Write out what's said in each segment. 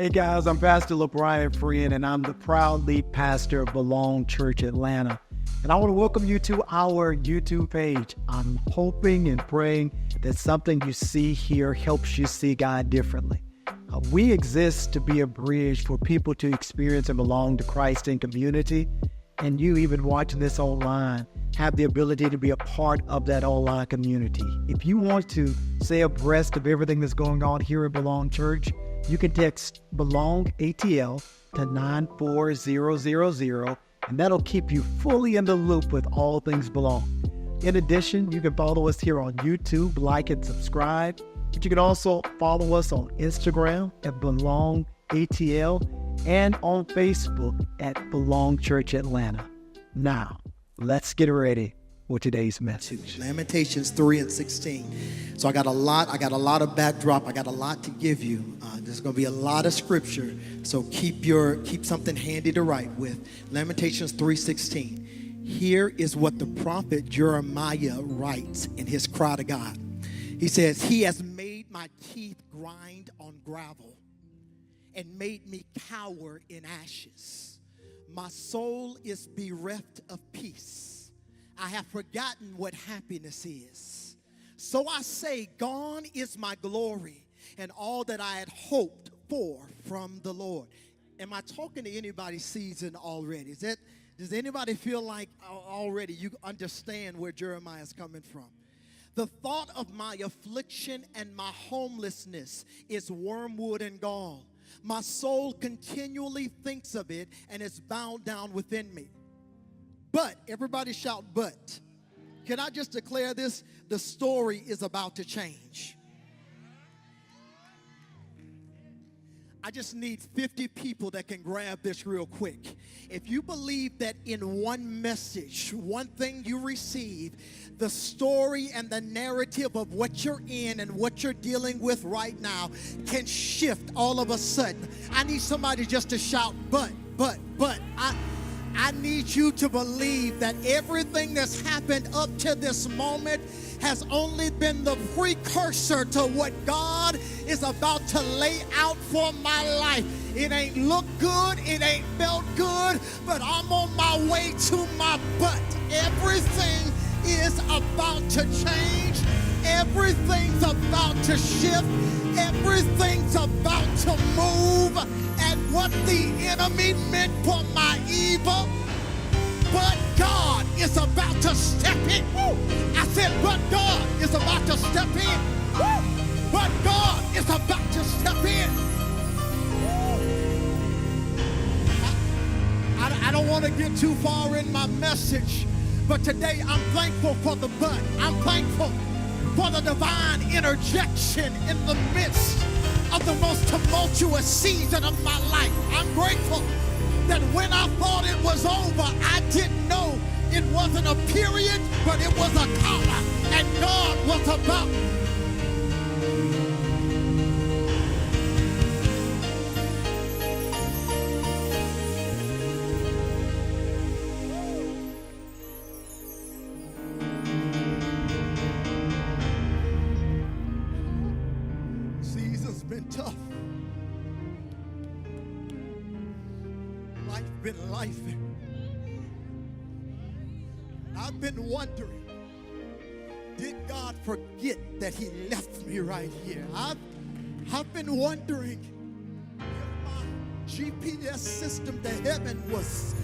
Hey guys, I'm Pastor LaBryant friend, and I'm the proud lead pastor of Belong Church Atlanta. And I want to welcome you to our YouTube page. I'm hoping and praying that something you see here helps you see God differently. We exist to be a bridge for people to experience and belong to Christ in community. And you, even watching this online, have the ability to be a part of that online community. If you want to stay abreast of everything that's going on here at Belong Church, you can text BELONGATL to 94000, and that'll keep you fully in the loop with all things Belong. In addition, you can follow us here on YouTube, like and subscribe. But you can also follow us on Instagram at BelongATL and on Facebook at Belong Church Atlanta. Now, let's get ready for today's message. Lamentations 3:16. So I got a lot of backdrop. I got a lot to give you. There's going to be a lot of scripture. So keep something handy to write with. Lamentations 3:16. Here is what the prophet Jeremiah writes in his cry to God. He says, "He has made my teeth grind on gravel and made me cower in ashes. My soul is bereft of peace. I have forgotten what happiness is. So I say, gone is my glory and all that I had hoped for from the Lord." Am I talking to anybody seasoned already? Does anybody feel like already you understand where Jeremiah is coming from? "The thought of my affliction and my homelessness is wormwood and gall. My soul continually thinks of it and is bound down within me." But, everybody shout, but. Can I just declare this? The story is about to change. I just need 50 people that can grab this real quick. If you believe that in one message, one thing you receive, the story and the narrative of what you're in and what you're dealing with right now can shift all of a sudden. I need somebody just to shout, but. I need you to believe that everything that's happened up to this moment has only been the precursor to what God is about to lay out for my life. It ain't looked good, it ain't felt good, but I'm on my way to my but. Everything is about to change. Everything's about to shift. Everything's about to move. And what the enemy meant for my evil, but God is about to step in. Woo. I said, but God is about to step in. Woo. But God is about to step in. I don't want to get too far in my message, but today I'm thankful for the but. I'm thankful for the divine interjection in the midst of the most tumultuous season of my life. I'm grateful that when I thought it was over, I didn't know it wasn't a period, but it was a comma, and God was about. Season's been tough. Life's been life. I've been wondering, did God forget that he left me right here? I've been wondering if my GPS system to heaven was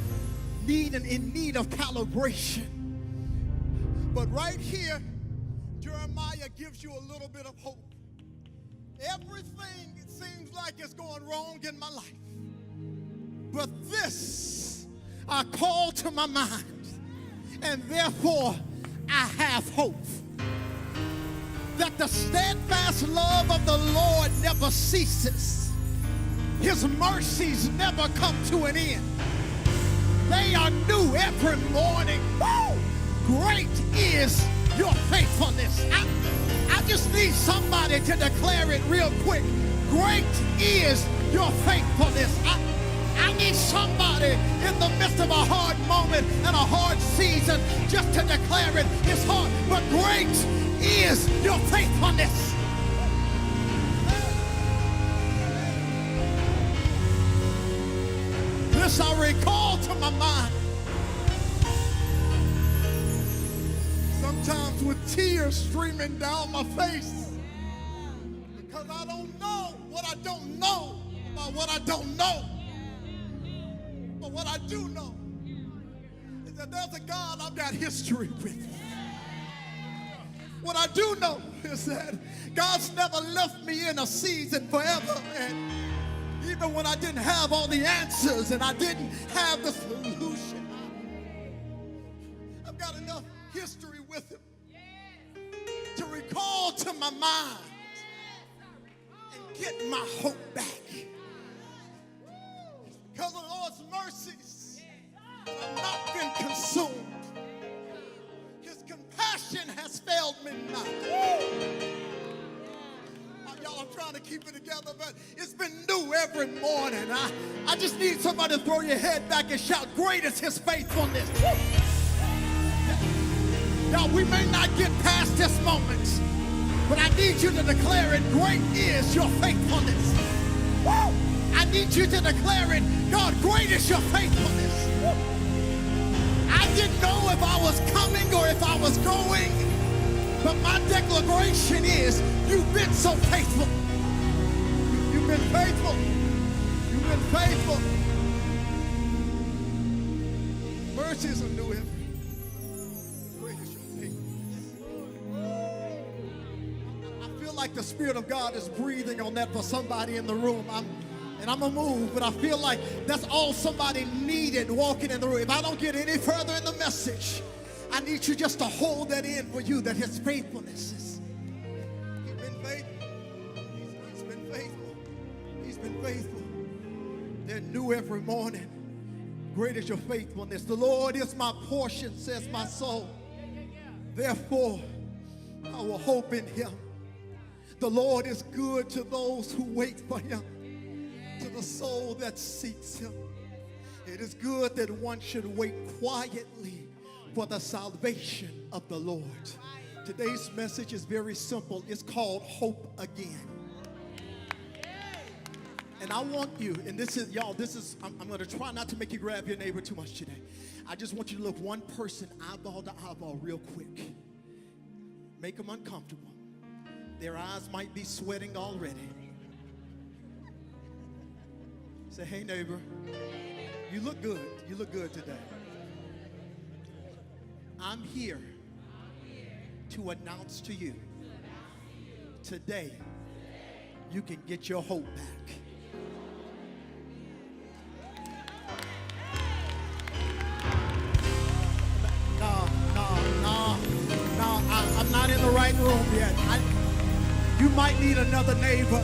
in need of calibration. But right here, Jeremiah gives you a little bit of hope. Everything, it seems like it's going wrong in my life. But this I call to my mind, and therefore I have hope that the steadfast love of the Lord never ceases. His mercies never come to an end. They are new every morning. Woo! Great is your faithfulness. I just need somebody to declare it real quick. Great is your faithfulness. I need somebody in the midst of a hard moment and a hard season just to declare it. It's hard, but great is your faithfulness. this I recall to my mind. Sometimes with tears streaming down my face, because I don't know what I don't know about what I don't know. But what I do know is that there's a God I've got history with. What I do know is that God's never left me in a season forever. And even when I didn't have all the answers and I didn't have the solution, I've got enough history with him to recall to my mind and get my hope back. Because of the Lord's mercies, I've not been consumed. His compassion has failed me not. Y'all, I'm trying to keep it together, but it's been new every morning. I just need somebody to throw your head back and shout, great is his faithfulness. Y'all, we may not get past this moment, but I need you to declare it, great is your faithfulness. Woo! I need you to declare it, God, great is your faithfulness. I didn't know if I was coming or if I was going, but my declaration is, you've been so faithful. You've been faithful. You've been faithful. Mercies are new every day. Great is your faithfulness. I feel like the Spirit of God is breathing on that for somebody in the room. I'm going to move, but I feel like that's all somebody needed walking in the room. If I don't get any further in the message, I need you just to hold that in for you, that his faithfulness is. He's been faithful. He's been faithful. He's been faithful. They're new every morning. Great is your faithfulness. The Lord is my portion, says my soul. Therefore, I will hope in him. The Lord is good to those who wait for him, to the soul that seeks him. It is good that one should wait quietly for the salvation of the Lord. Today's message is very simple. It's called Hope Again. And I want you, and this is, y'all, I'm going to try not to make you grab your neighbor too much today. I just want you to look one person eyeball to eyeball real quick. Make them uncomfortable. Their eyes might be sweating already. Say, hey, neighbor, you look good. You look good today. I'm here to announce to you today you can get your hope back. No, I'm not in the right room yet. You might need another neighbor.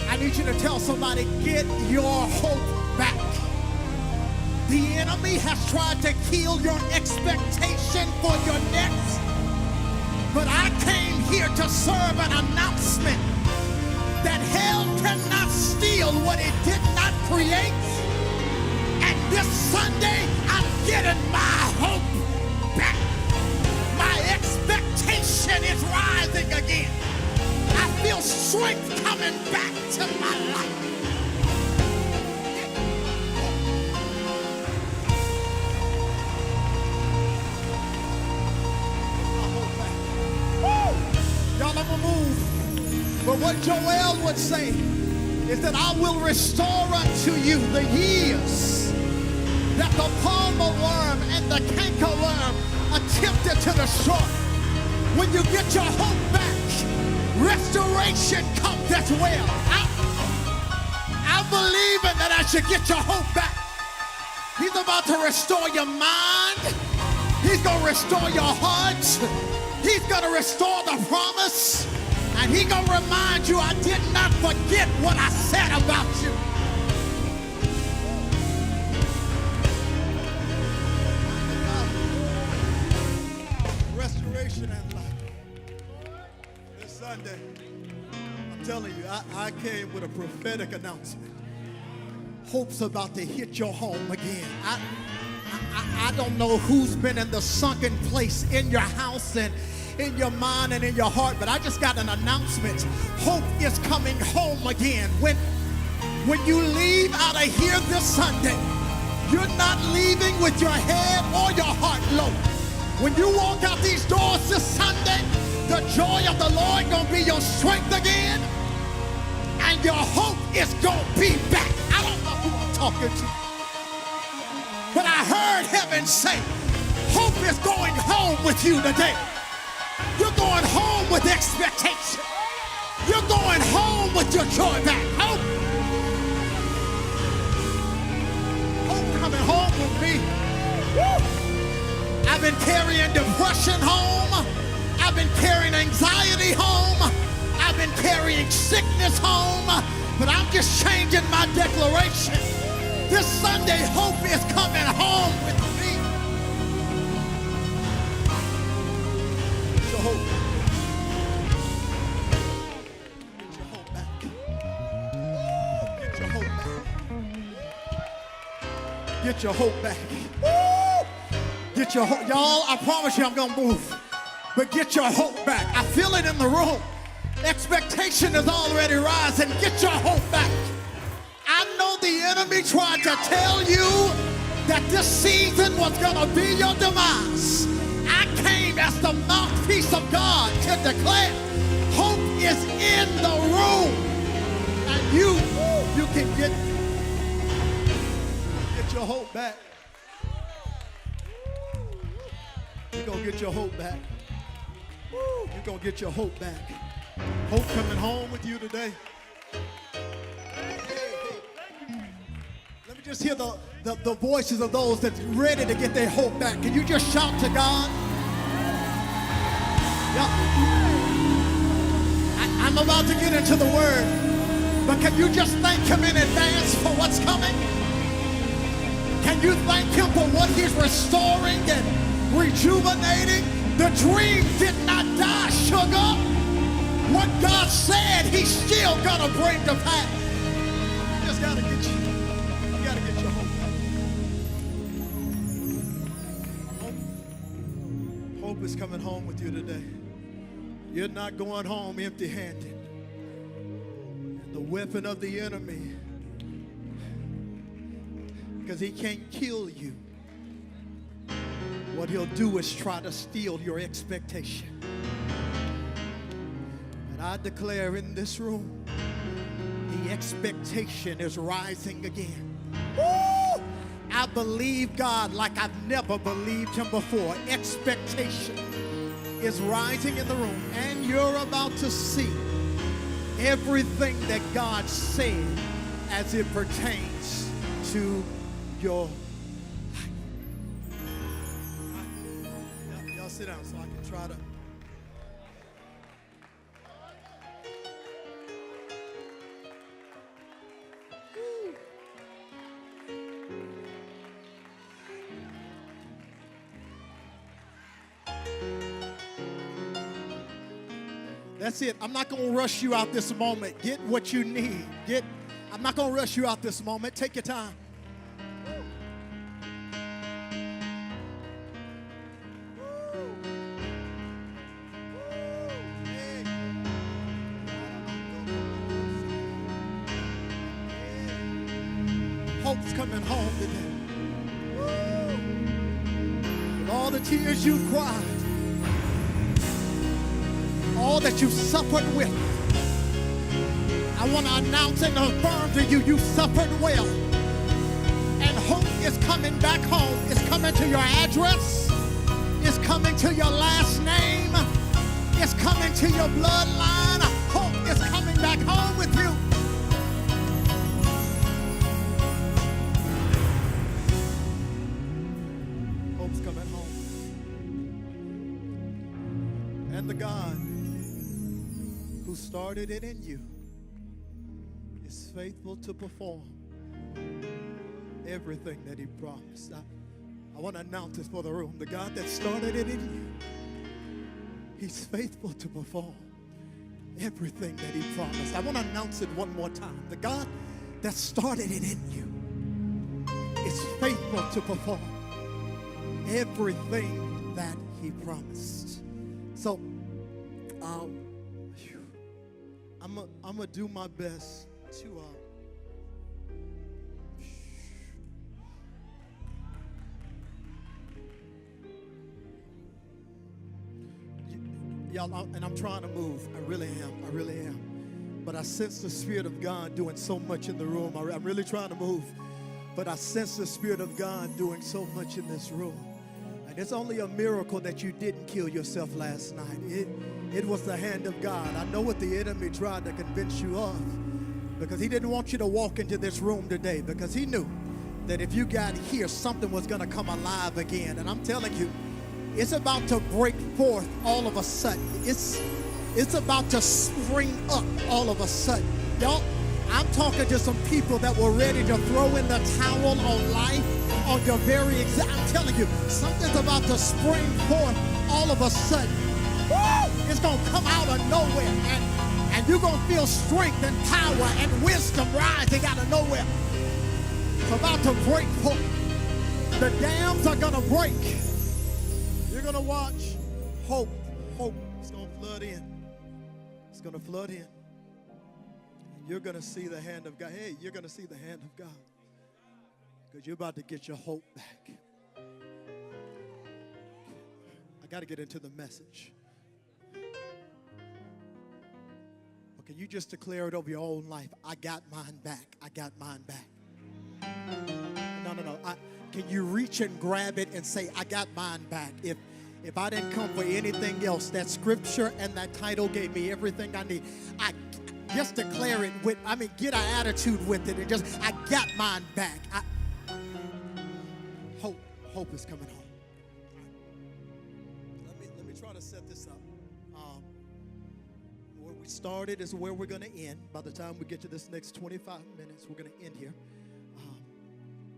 I need you to tell somebody, get your hope back. The enemy has tried to kill your expectation for your next, but I came here to serve an announcement that hell cannot steal what it did not create. And this Sunday, I'm getting my hope back. My expectation is rising again. I feel strength coming back to my life. Y'all, I'm gonna move. But what Joel would say is that I will restore unto you the years that the palmer worm and the cankerworm attempted to destroy. When you get your hope back, restoration comes as well. I'm believing that I should get your hope back. He's about to restore your mind. He's going to restore your heart. He's going to restore the promise. And he's going to remind you, I did not forget what I said about you. Restoration and life. This Sunday, I'm telling you, I came with a prophetic announcement. Hope's about to hit your home again. I don't know who's been in the sunken place in your house and in your mind and in your heart, but I just got an announcement. Hope is coming home again. When When you leave out of here this Sunday, you're not leaving with your head or your heart low. When you walk out these doors this Sunday, the joy of the Lord gonna be your strength again, and your hope is gonna be back. I don't know who I'm talking to, but I heard heaven say, hope is going home with you today. You're going home with expectation. You're going home with your joy back. Hope. Hope coming home with me. Woo. I've been carrying depression home. I've been carrying anxiety home. I've been carrying sickness home. But I'm just changing my declaration. This Sunday, hope is coming home with me. Get your hope. Get your hope back. Get your hope back. Get your hope back. Get your hope. Y'all, I promise you I'm going to move. But get your hope back. I feel it in the room. Expectation is already rising. Get your hope back. I know the enemy tried to tell you that this season was going to be your demise. I came as the mouthpiece of God to declare hope is in the room. And you can get your hope back. You're going to get your hope back. You're going to get your hope back. Hope coming home with you today. Let me just hear the voices of those that's ready to get their hope back. Can you just shout to God? Yeah. I'm about to get into the word, but can you just thank him in advance for what's coming? Can you thank him for what he's restoring and rejuvenating? The dream did not die, sugar. What God said, he's still gonna bring to pass. You just gotta get your hope. Hope is coming home with you today. You're not going home empty-handed. And the weapon of the enemy, because he can't kill you, what he'll do is try to steal your expectation. I declare in this room, the expectation is rising again. Woo! I believe God like I've never believed him before. Expectation is rising in the room, and you're about to see everything that God said as it pertains to your life. Y'all sit down so I can try to. That's it. I'm not going to rush you out this moment. Get what you need. I'm not going to rush you out this moment. Take your time. Hope's coming home today. With all the tears you cried, all that you've suffered with, I want to announce and affirm to you, you suffered well. And hope is coming back home. It's coming to your address. It's coming to your last name. It's coming to your bloodline. Hope is coming back home with you. Hope's coming home. And the God who started it in you is faithful to perform everything that he promised. I want to announce this for the room. The God that started it in you, he's faithful to perform everything that he promised. I want to announce it one more time. The God that started it in you is faithful to perform everything that he promised. So, I'm gonna do my best to Y'all, and I'm trying to move. I really am. I really am. But I sense the Spirit of God doing so much in the room. I'm really trying to move. But I sense the Spirit of God doing so much in this room. And it's only a miracle that you didn't kill yourself last night. It was the hand of God. I know what the enemy tried to convince you of, because he didn't want you to walk into this room today, because he knew that if you got here, something was going to come alive again. And I'm telling you, it's about to break forth all of a sudden. It's about to spring up all of a sudden. Y'all, I'm talking to some people that were ready to throw in the towel on life, on your very exact. I'm telling you, something's about to spring forth all of a sudden. Woo! It's going to come out of nowhere, and you're going to feel strength and power and wisdom rising out of nowhere. It's about to break forth. The dams are going to break. You're going to watch hope. Hope is going to flood in. It's going to flood in. And you're going to see the hand of God. Hey, you're going to see the hand of God, because you're about to get your hope back. I got to get into the message. But can you just declare it over your own life? I got mine back. I got mine back. No. Can you reach and grab it and say, I got mine back? If I didn't come for anything else, that scripture and that title gave me everything I need. I just declare it get an attitude with it, and just, I got mine back. Hope is coming home. Let me try to set this up. Where we started is where we're going to end. By the time we get to this next 25 minutes, we're going to end here.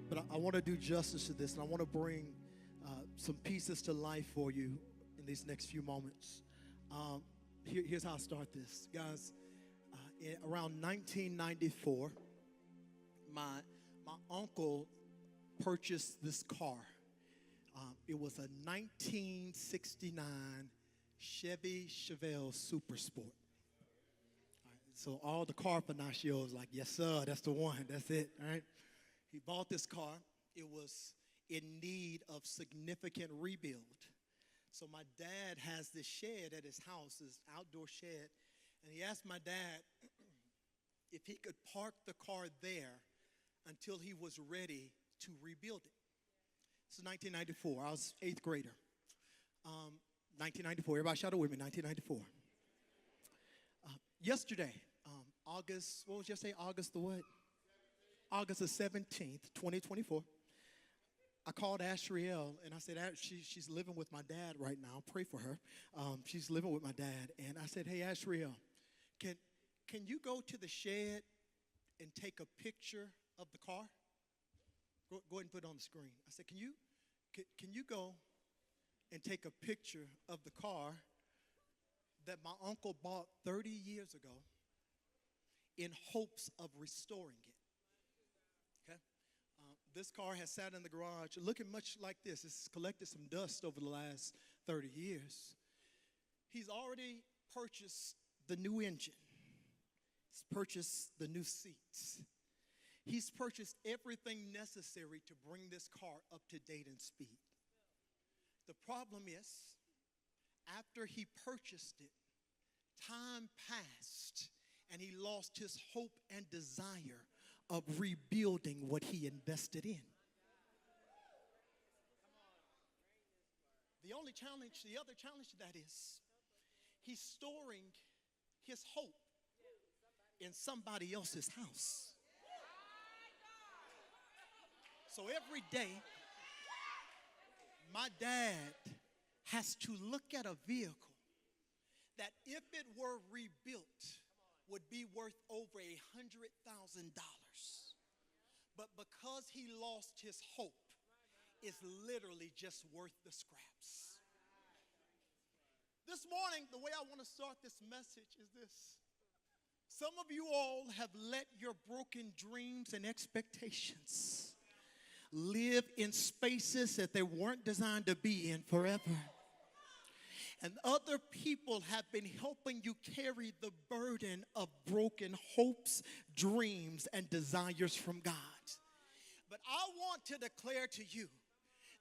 But I want to do justice to this, and I want to bring some pieces to life for you in these next few moments. Here's how I start this. Guys, around 1994, my uncle purchased this car. It was a 1969 Chevy Chevelle Super Sport. So all the car panachios like, yes, sir, that's the one. That's it, all right? He bought this car. It was in need of significant rebuild. So my dad has this shed at his house, this outdoor shed, and he asked my dad if he could park the car there until he was ready to rebuild it. This is 1994. I was 8th grader. 1994. Everybody shout it with me. 1994. Yesterday, August, what was yesterday? August the what? August the 17th, 2024. I called Ashriel, and I said, she's living with my dad right now. Pray for her. She's living with my dad. And I said, hey, Ashriel, can you go to the shed and take a picture of the car? Go ahead and put it on the screen. I said, can you go and take a picture of the car that my uncle bought 30 years ago in hopes of restoring it? Okay? This car has sat in the garage looking much like this. It's collected some dust over the last 30 years. He's already purchased the new engine. He's purchased the new seats. He's purchased everything necessary to bring this car up to date and speed. The problem is, after he purchased it, time passed, and he lost his hope and desire of rebuilding what he invested in. The other challenge to that is, he's storing his hope in somebody else's house. So every day, my dad has to look at a vehicle that, if it were rebuilt, would be worth over $100,000. But because he lost his hope, it's literally just worth the scraps. This morning, the way I want to start this message is this. Some of you all have let your broken dreams and expectations live in spaces that they weren't designed to be in forever. And other people have been helping you carry the burden of broken hopes, dreams, and desires from God. But I want to declare to you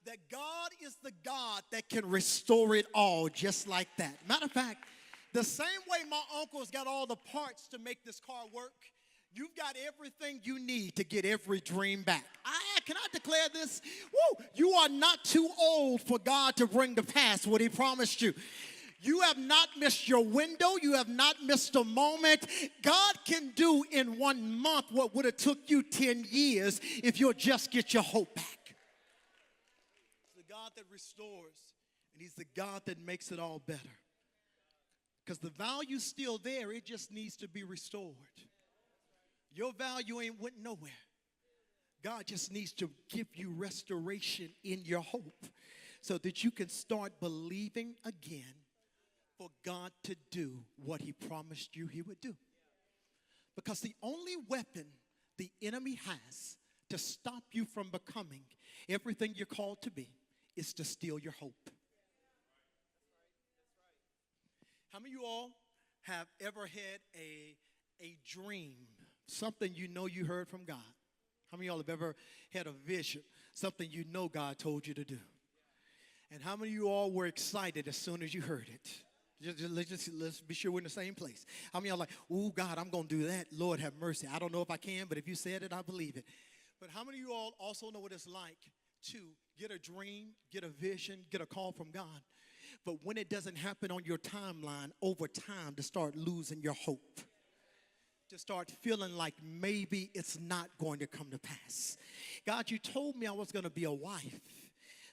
that God is the God that can restore it all just like that. Matter of fact, the same way my uncle's got all the parts to make this car work, you've got everything you need to get every dream back. Can I declare this? Woo! You are not too old for God to bring to pass what he promised you. You have not missed your window. You have not missed a moment. God can do in 1 month what would have took you 10 years if you'll just get your hope back. He's the God that restores, and he's the God that makes it all better. Because the value's still there. It just needs to be restored. Your value ain't went nowhere. God just needs to give you restoration in your hope so that you can start believing again for God to do what he promised you he would do. Because the only weapon the enemy has to stop you from becoming everything you're called to be is to steal your hope. How many of you all have ever had a dream, something you know you heard from God? How many of y'all have ever had a vision, something you know God told you to do? And how many of you all were excited as soon as you heard it? Let's be sure we're in the same place. How many of y'all like, oh, God, I'm going to do that. Lord, have mercy. I don't know if I can, but if you said it, I believe it. But how many of you all also know what it's like to get a dream, get a vision, get a call from God, but when it doesn't happen on your timeline, over time to start losing your hope, to start feeling like maybe it's not going to come to pass? God, you told me I was going to be a wife,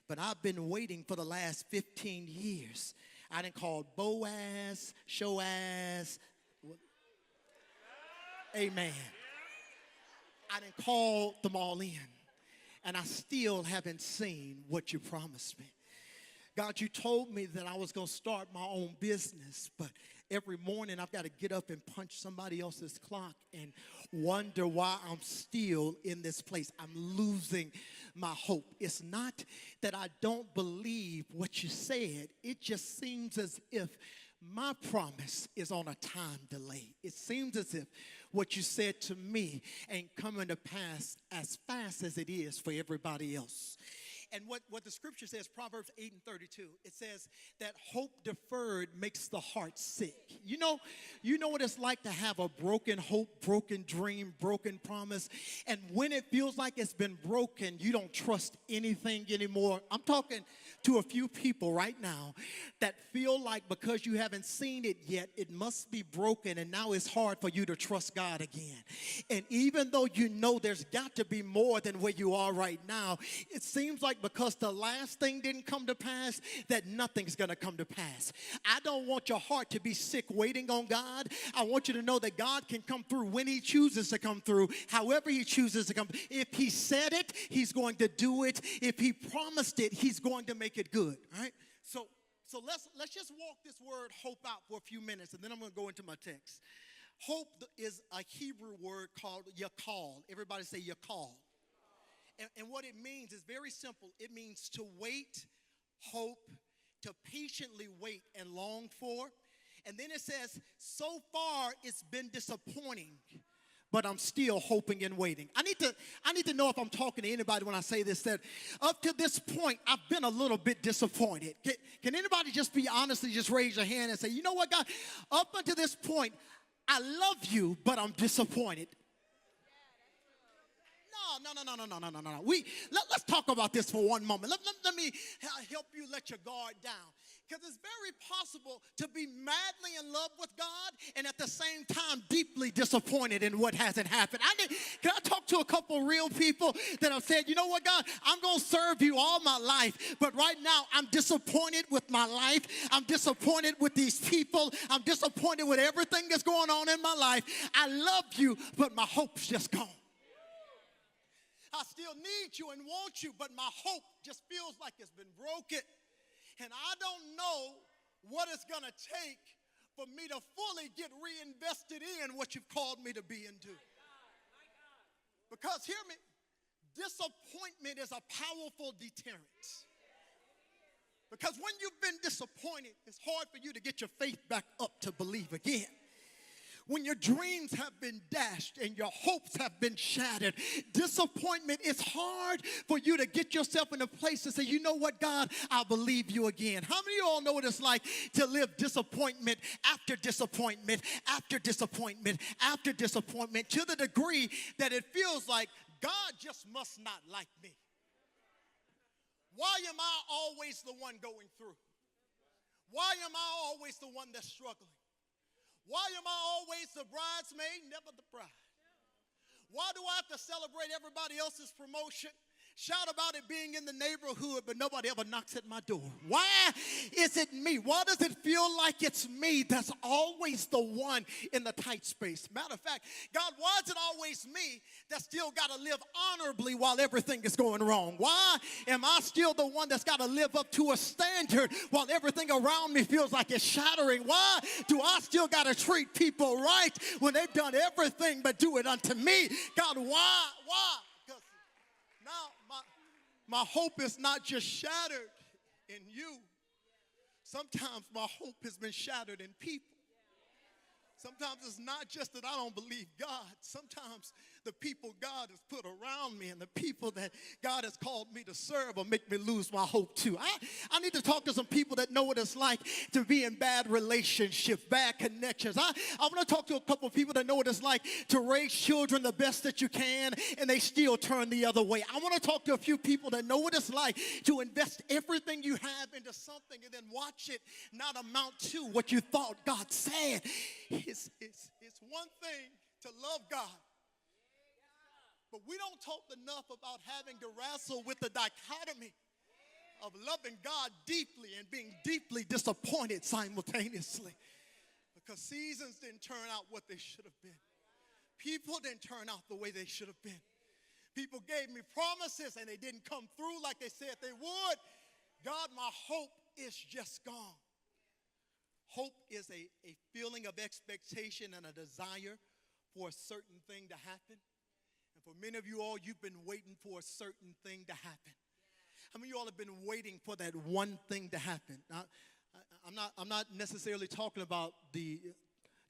but I've been waiting for the last 15 years. I done called Boaz, Shoaz, amen. I done called them all in, and I still haven't seen what you promised me. God, you told me that I was going to start my own business, but every morning I've got to get up and punch somebody else's clock and wonder why I'm still in this place. I'm losing my hope. It's not that I don't believe what you said. It just seems as if my promise is on a time delay. It seems as if what you said to me ain't coming to pass as fast as it is for everybody else. And what the scripture says, Proverbs 8:32, it says that hope deferred makes the heart sick. You know what it's like to have a broken hope, broken dream, broken promise. And when it feels like it's been broken, you don't trust anything anymore. I'm talking to a few people right now that feel like because you haven't seen it yet, it must be broken, and now it's hard for you to trust God again. And even though you know there's got to be more than where you are right now, it seems like because the last thing didn't come to pass, that nothing's going to come to pass. I don't want your heart to be sick waiting on God. I want you to know that God can come through when he chooses to come through, however he chooses to come. If he said it, he's going to do it. If he promised it, he's going to make it good. All right? So let's just walk this word hope out for a few minutes, and then I'm going to go into my text. Hope is a Hebrew word called yakal. Everybody say yakal. And what it means is very simple. It means to wait, hope, to patiently wait and long for. And then it says, so far it's been disappointing, but I'm still hoping and waiting. I need to know if I'm talking to anybody when I say this, that up to this point, I've been a little bit disappointed. Can anybody just be honestly, just raise your hand and say, you know what, God, up until this point, I love you, but I'm disappointed. No. Let's talk about this for one moment. Let me help you let your guard down. Because it's very possible to be madly in love with God and at the same time deeply disappointed in what hasn't happened. Can I talk to a couple real people that have said, you know what, God, I'm going to serve you all my life, but right now I'm disappointed with my life. I'm disappointed with these people. I'm disappointed with everything that's going on in my life. I love you, but my hope's just gone. I still need you and want you, but my hope just feels like it's been broken. And I don't know what it's going to take for me to fully get reinvested in what you've called me to be and do. Because, hear me, disappointment is a powerful deterrent. Because when you've been disappointed, it's hard for you to get your faith back up to believe again. when your dreams have been dashed and your hopes have been shattered, disappointment, it's hard for you to get yourself in a place to say, you know what, God, I'll believe you again. How many of you all know what it's like to live disappointment after disappointment after disappointment after disappointment, to the degree that it feels like God just must not like me? Why am I always the one going through? Why am I always the one that's struggling? Why am I always the bridesmaid, never the bride? Why do I have to celebrate everybody else's promotion? Shout about it being in the neighborhood, but nobody ever knocks at my door. Why is it me? Why does it feel like it's me that's always the one in the tight space? Matter of fact, God, why is it always me that still got to live honorably while everything is going wrong? Why am I still the one that's got to live up to a standard while everything around me feels like it's shattering? Why do I still got to treat people right when they've done everything but do it unto me? God, why? Because now my hope is not just shattered in you. Sometimes my hope has been shattered in people. Sometimes it's not just that I don't believe God. Sometimes the people God has put around me and the people that God has called me to serve will make me lose my hope too. I need to talk to some people that know what it's like to be in bad relationships, bad connections. I want to talk to a couple of people that know what it's like to raise children the best that you can and they still turn the other way. I want to talk to a few people that know what it's like to invest everything you have into something and then watch it not amount to what you thought God said. It's one thing to love God, but we don't talk enough about having to wrestle with the dichotomy of loving God deeply and being deeply disappointed simultaneously, because seasons didn't turn out what they should have been. People didn't turn out the way they should have been. People gave me promises and they didn't come through like they said they would. God, my hope is just gone. Hope is a feeling of expectation and a desire for a certain thing to happen. And for many of you all, you've been waiting for a certain thing to happen. How many of you all have been waiting for that one thing to happen? Now, I'm not necessarily talking about the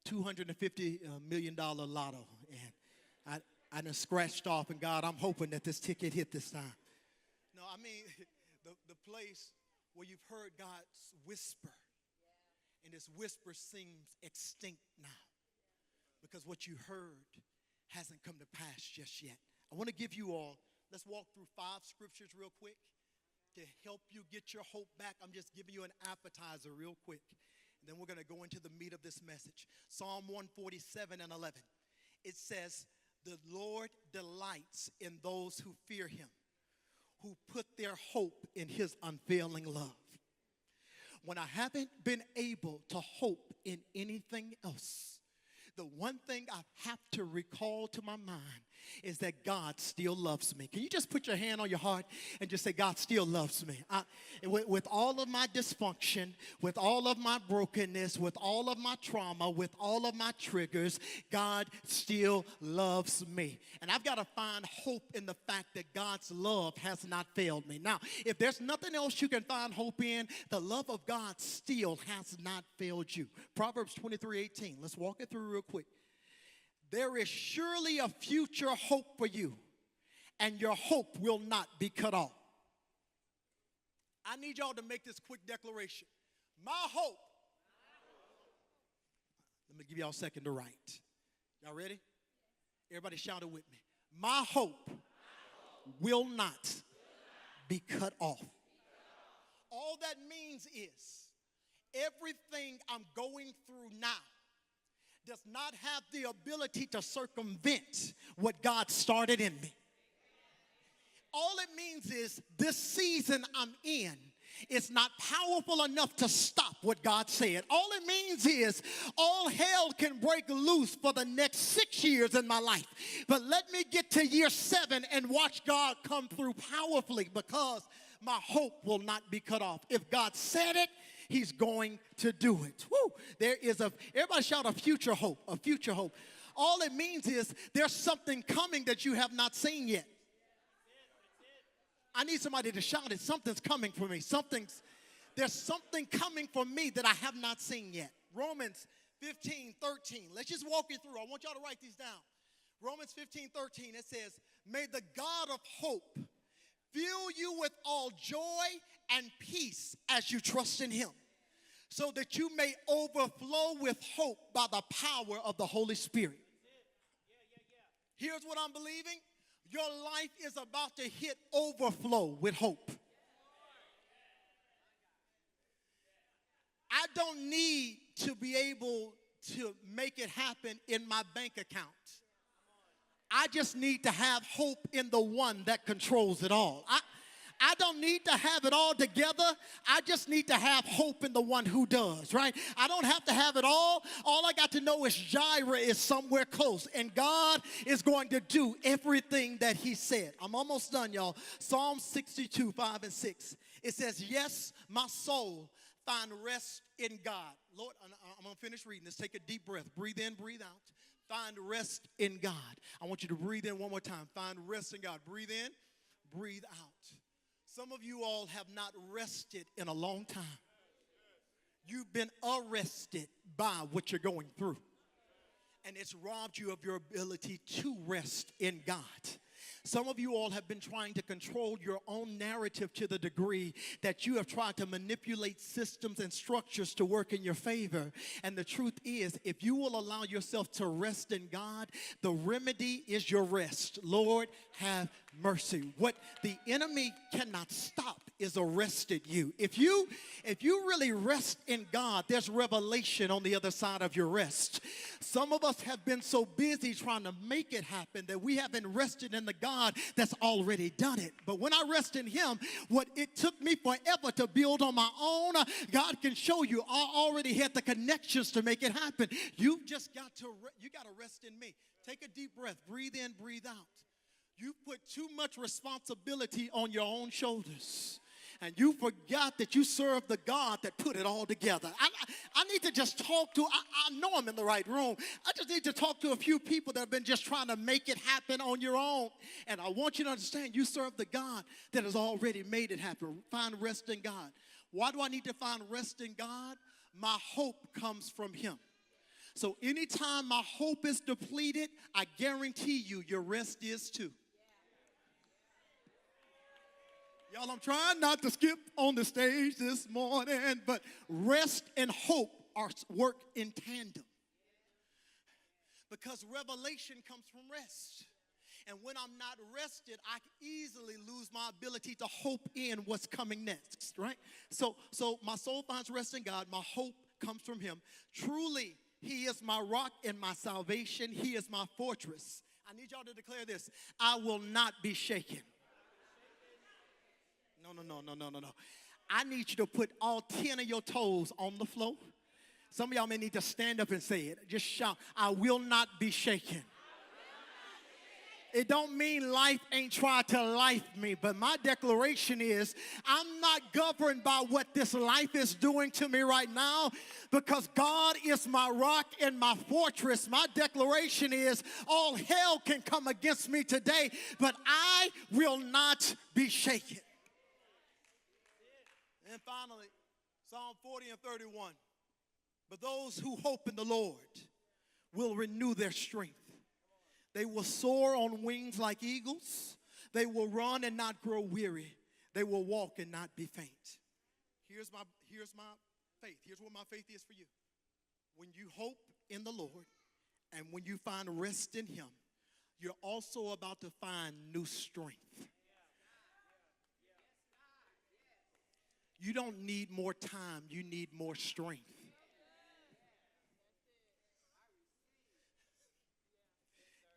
$250 million lotto. And I done scratched off, and God, I'm hoping that this ticket hit this time. No, I mean the place where you've heard God's whisper. And this whisper seems extinct now because what you heard hasn't come to pass just yet. I want to give you all, let's walk through 5 scriptures real quick to help you get your hope back. I'm just giving you an appetizer real quick. And then we're going to go into the meat of this message. Psalm 147 and 11. It says, the Lord delights in those who fear him, who put their hope in his unfailing love. When I haven't been able to hope in anything else, the one thing I have to recall to my mind is that God still loves me. Can you just put your hand on your heart and just say, God still loves me? With all of my dysfunction, with all of my brokenness, with all of my trauma, with all of my triggers, God still loves me. And I've got to find hope in the fact that God's love has not failed me. Now, if there's nothing else you can find hope in, the love of God still has not failed you. Proverbs 23:18. Let's walk it through real quick. There is surely a future hope for you, and your hope will not be cut off. I need y'all to make this quick declaration. My hope. Let me give y'all a second to write. Y'all ready? Everybody shout it with me. My hope will not be cut off. All that means is everything I'm going through now does not have the ability to circumvent what God started in me. All it means is this season I'm in is not powerful enough to stop what God said. All it means is all hell can break loose for the next 6 years in my life. But let me get to year 7 and watch God come through powerfully, because my hope will not be cut off. If God said it, he's going to do it. Woo! Everybody shout a future hope, a future hope. All it means is there's something coming that you have not seen yet. I need somebody to shout it. Something's coming for me. There's something coming for me that I have not seen yet. Romans 15, 13. Let's just walk you through. I want y'all to write these down. Romans 15, 13, it says, may the God of hope fill you with all joy and peace as you trust in him, so that you may overflow with hope by the power of the Holy Spirit. Here's what I'm believing. Your life is about to hit overflow with hope. I don't need to be able to make it happen in my bank account. I just need to have hope in the one that controls it all. I don't need to have it all together. I just need to have hope in the one who does, right? I don't have to have it all. All I got to know is Jireh is somewhere close, and God is going to do everything that he said. I'm almost done, y'all. Psalm 62, 5 and 6. It says, yes, my soul, find rest in God. Lord, I'm going to finish reading this. Take a deep breath. Breathe in, breathe out. Find rest in God. I want you to breathe in one more time. Find rest in God. Breathe in, breathe out. Some of you all have not rested in a long time. You've been arrested by what you're going through. And it's robbed you of your ability to rest in God. Some of you all have been trying to control your own narrative to the degree that you have tried to manipulate systems and structures to work in your favor. And the truth is, if you will allow yourself to rest in God, the remedy is your rest. Lord, have mercy. What the enemy cannot stop is arrested you. If you really rest in God, there's revelation on the other side of your rest. Some of us have been so busy trying to make it happen that we haven't rested in the God that's already done it. But when I rest in him, what it took me forever to build on my own, God can show you. I already had the connections to make it happen. You've just got to rest in me. Take a deep breath. Breathe in, breathe out. You put too much responsibility on your own shoulders. And you forgot that you serve the God that put it all together. I need to just talk to, I know I'm in the right room. I just need to talk to a few people that have been just trying to make it happen on your own. And I want you to understand, you serve the God that has already made it happen. Find rest in God. Why do I need to find rest in God? My hope comes from him. So anytime my hope is depleted, I guarantee you your rest is too. Y'all, I'm trying not to skip on the stage this morning, but rest and hope work in tandem. Because revelation comes from rest. And when I'm not rested, I easily lose my ability to hope in what's coming next, right? So my soul finds rest in God. My hope comes from him. Truly, he is my rock and my salvation. He is my fortress. I need y'all to declare this. I will not be shaken. No. I need you to put all 10 of your toes on the floor. Some of y'all may need to stand up and say it. Just shout, I will not be shaken. It don't mean life ain't tried to life me, but my declaration is I'm not governed by what this life is doing to me right now, because God is my rock and my fortress. My declaration is all hell can come against me today, but I will not be shaken. And finally, Psalm 40 and 31. But those who hope in the Lord will renew their strength. They will soar on wings like eagles. They will run and not grow weary. They will walk and not be faint. Here's my faith. Here's what my faith is for you. When you hope in the Lord and when you find rest in him, you're also about to find new strength. You don't need more time. You need more strength.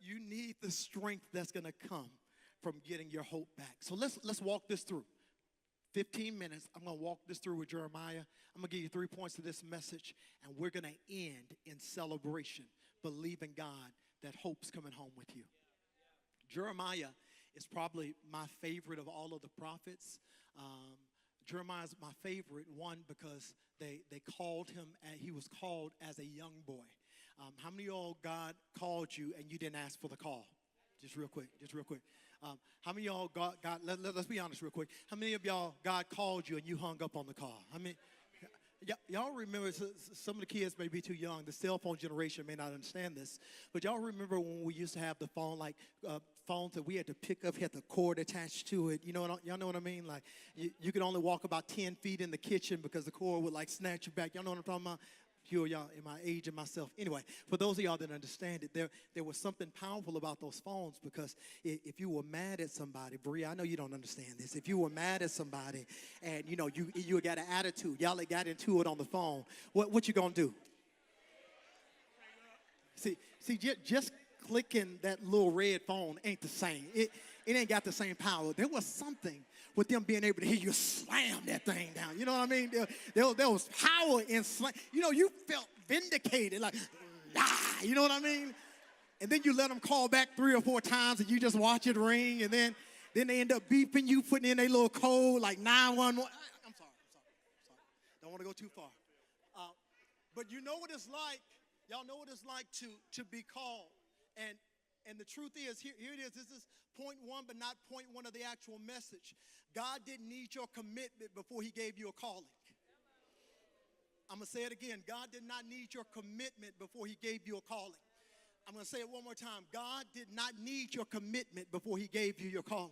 You need the strength that's going to come from getting your hope back. So let's walk this through. 15 minutes. I'm going to walk this through with Jeremiah. I'm going to give you 3 points to this message, and we're going to end in celebration, believing God that hope's coming home with you. Jeremiah is probably my favorite of all of the prophets. Jeremiah's my favorite one because they called him, and he was called as a young boy. How many of y'all God called you and you didn't ask for the call? Just real quick. How many of y'all let's be honest real quick. How many of y'all God called you and you hung up on the call? Y'all remember, some of the kids may be too young. The cell phone generation may not understand this. But y'all remember when we used to have the phone, like phones that we had to pick up, had the cord attached to it. Y'all know what I mean? Like you could only walk about 10 feet in the kitchen because the cord would like snatch you back. Y'all know what I'm talking about? Few of y'all in my age and myself. Anyway, for those of y'all that understand it, there was something powerful about those phones, because if you were mad at somebody, Bree, I know you don't understand this. If you were mad at somebody and you got an attitude, y'all that got into it on the phone, what you gonna do? See, just clicking that little red phone ain't the same. It ain't got the same power. There was something with them being able to hear you slam that thing down. You know what I mean? There was power in slam. You felt vindicated, like, nah, you know what I mean? And then you let them call back 3 or 4 times and you just watch it ring, and then they end up beeping you, putting in a little code like 911. I'm sorry. Don't want to go too far. But you know what it's like. Y'all know what it's like to be called. And the truth is, here it is. This is point 1, but not point 1 of the actual message. God didn't need your commitment before he gave you a calling. I'm going to say it again. God did not need your commitment before he gave you a calling. I'm going to say it one more time. God did not need your commitment before he gave you your calling.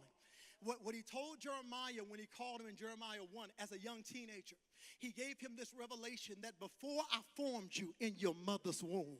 What he told Jeremiah when he called him in Jeremiah 1 as a young teenager, he gave him this revelation that before I formed you in your mother's womb,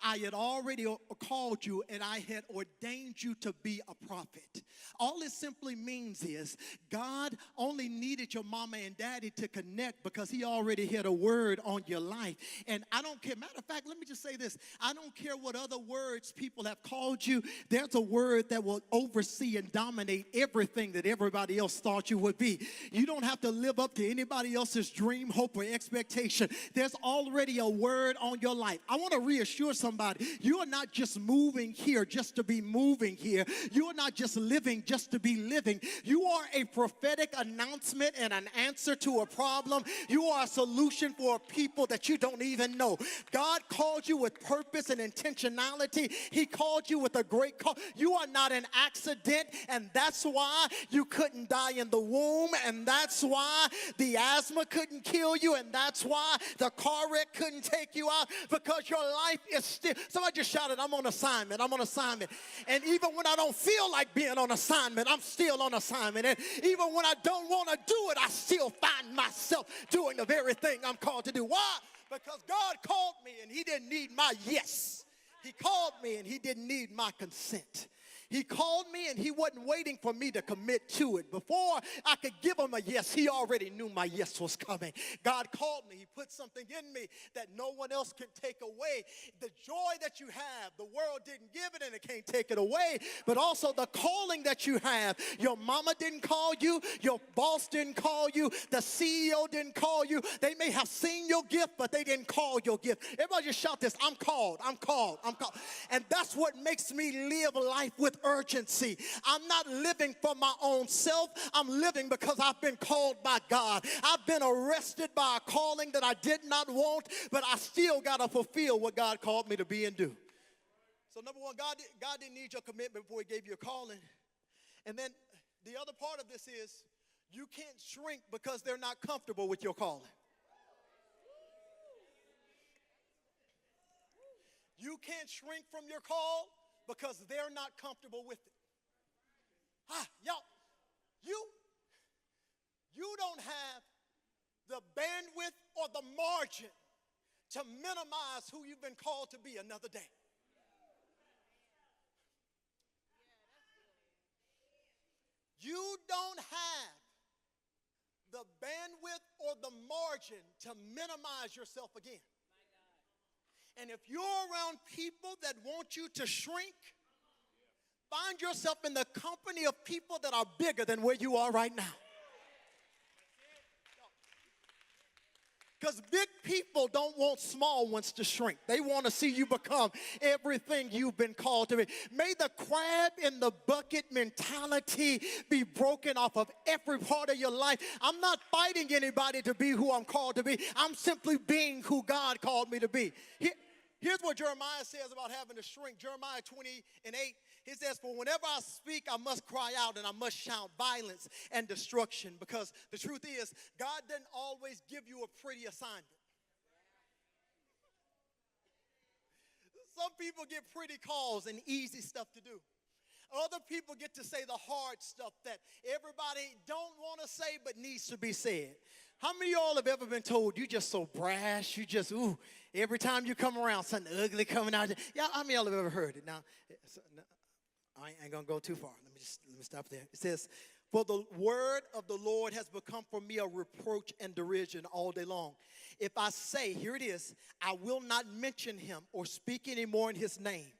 I had already called you and I had ordained you to be a prophet. All it simply means is God only needed your mama and daddy to connect because he already had a word on your life. And I don't care. Matter of fact, let me just say this. I don't care what other words people have called you. There's a word that will oversee and dominate everything that everybody else thought you would be. You don't have to live up to anybody else's dream, hope, or expectation. There's already a word on your life. I want to reassure somebody, you are not just moving here just to be moving here. You are not just living just to be living. You are a prophetic announcement and an answer to a problem. You are a solution for people that you don't even know. God called you with purpose and intentionality. He called you with a great call. You are not an accident, and that's why you couldn't die in the womb, and that's why the asthma couldn't kill you, and that's why the car wreck couldn't take you out, because your life is still. Somebody just shouted, I'm on assignment. I'm on assignment. And even when I don't feel like being on assignment, I'm still on assignment. And even when I don't want to do it, I still find myself doing the very thing I'm called to do. Why? Because God called me and he didn't need my yes. He called me and he didn't need my consent. He called me and he wasn't waiting for me to commit to it. Before I could give him a yes, he already knew my yes was coming. God called me. He put something in me that no one else can take away. The joy that you have, the world didn't give it and it can't take it away. But also the calling that you have. Your mama didn't call you. Your boss didn't call you. The CEO didn't call you. They may have seen your gift, but they didn't call your gift. Everybody just shout this, I'm called, I'm called, I'm called. And that's what makes me live life with urgency. I'm not living for my own self. I'm living because I've been called by God. I've been arrested by a calling that I did not want, but I still got to fulfill what God called me to be and do. So number one, God didn't need your commitment before he gave you a calling. And then the other part of this is you can't shrink because they're not comfortable with your calling. You can't shrink from your call because they're not comfortable with it. Y'all, you don't have the bandwidth or the margin to minimize who you've been called to be another day. You don't have the bandwidth or the margin to minimize yourself again. And if you're around people that want you to shrink, find yourself in the company of people that are bigger than where you are right now. Because big people don't want small ones to shrink. They want to see you become everything you've been called to be. May the crab in the bucket mentality be broken off of every part of your life. I'm not fighting anybody to be who I'm called to be. I'm simply being who God called me to be. Here's what Jeremiah says about having to shrink. Jeremiah 20:8, he says, for whenever I speak, I must cry out and I must shout violence and destruction. Because the truth is, God doesn't always give you a pretty assignment. Some people get pretty calls and easy stuff to do. Other people get to say the hard stuff that everybody don't want to say but needs to be said. How many of y'all have ever been told you just so brash, you just, every time you come around, something ugly coming out? Yeah, how many of y'all have ever heard it? Now, I ain't going to go too far. Let me stop there. It says, for the word of the Lord has become for me a reproach and derision all day long. If I say, here it is, I will not mention him or speak anymore in his name,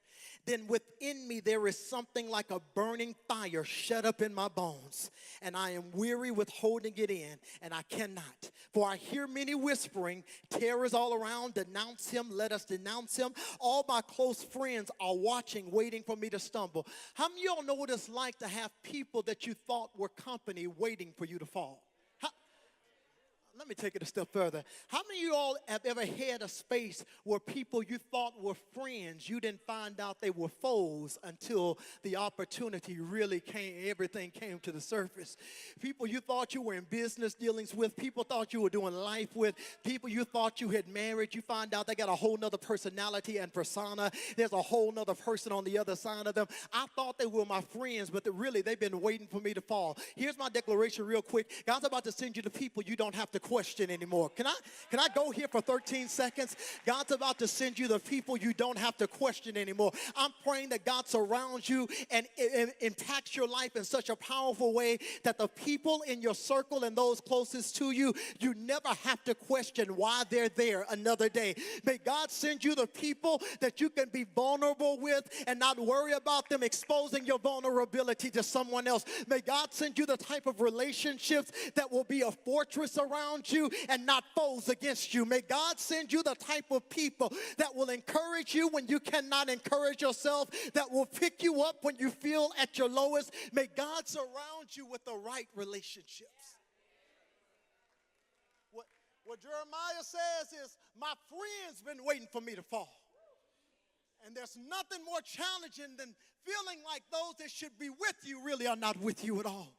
then within me there is something like a burning fire shut up in my bones, and I am weary with holding it in, and I cannot. For I hear many whispering, terrors all around, denounce him, let us denounce him. All my close friends are watching, waiting for me to stumble. How many of y'all know what it's like to have people that you thought were company waiting for you to fall? Let me take it a step further. How many of you all have ever had a space where people you thought were friends, you didn't find out they were foes until the opportunity really came, everything came to the surface? People you thought you were in business dealings with, people thought you were doing life with, people you thought you had married, you find out they got a whole nother personality and persona. There's a whole nother person on the other side of them. I thought they were my friends, but really they've been waiting for me to fall. Here's my declaration real quick. God's about to send you the people you don't have to question anymore. Can I go here for 13 seconds? God's about to send you the people you don't have to question anymore. I'm praying that God surrounds you and impacts your life in such a powerful way that the people in your circle and those closest to you, you never have to question why they're there another day. May God send you the people that you can be vulnerable with and not worry about them exposing your vulnerability to someone else. May God send you the type of relationships that will be a fortress around you and not foes against you. May God send you the type of people that will encourage you when you cannot encourage yourself, that will pick you up when you feel at your lowest. May God surround you with the right relationships. What Jeremiah says is, my friends been waiting for me to fall. And there's nothing more challenging than feeling like those that should be with you really are not with you at all.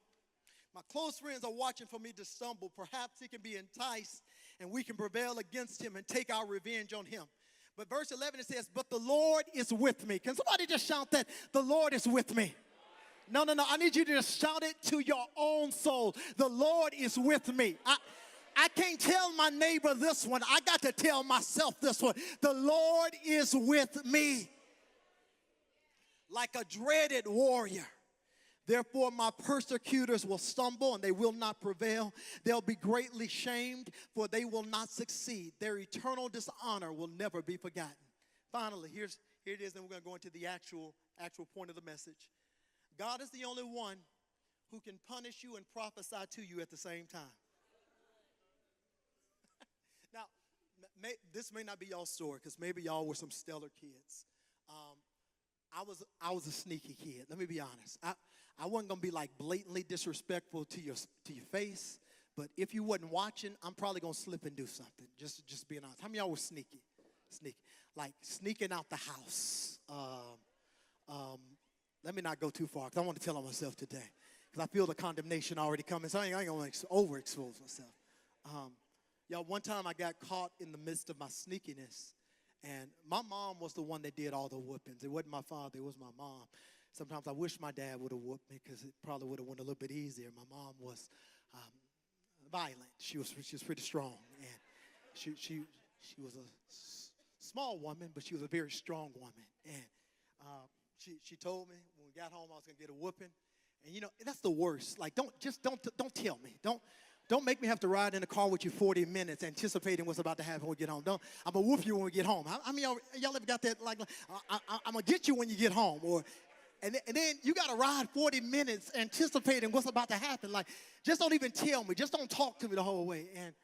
My close friends are watching for me to stumble. Perhaps he can be enticed and we can prevail against him and take our revenge on him. But verse 11, it says, but the Lord is with me. Can somebody just shout that? The Lord is with me. No. I need you to just shout it to your own soul. The Lord is with me. I can't tell my neighbor this one. I got to tell myself this one. The Lord is with me. Like a dreaded warrior. Therefore, my persecutors will stumble and they will not prevail. They'll be greatly shamed, for they will not succeed. Their eternal dishonor will never be forgotten. Finally, here it is, and we're going to go into the actual point of the message. God is the only one who can punish you and prophesy to you at the same time. Now, this may not be y'all's story, because maybe y'all were some stellar kids. I was a sneaky kid. Let me be honest. I wasn't gonna be like blatantly disrespectful to your face, but if you wasn't watching, I'm probably gonna slip and do something. Just being honest. How many of y'all were sneaky? Like sneaking out the house. Let me not go too far, because I want to tell on myself today, because I feel the condemnation already coming. So I ain't gonna overexpose myself. Y'all, one time I got caught in the midst of my sneakiness. And my mom was the one that did all the whoopings. It wasn't my father, it was my mom. Sometimes I wish my dad would have whooped me, because it probably would have went a little bit easier. My mom was violent. She was pretty strong. And she was a small woman, but she was a very strong woman. And she told me when we got home I was going to get a whooping. And, you know, that's the worst. Like, don't tell me. Don't make me have to ride in the car with you 40 minutes anticipating what's about to happen when we get home. I'm going to whoop you when we get home. I mean, y'all ever got that? Like I'm going to get you when you get home. And then you got to ride 40 minutes anticipating what's about to happen. Like, just don't even tell me. Just don't talk to me the whole way. And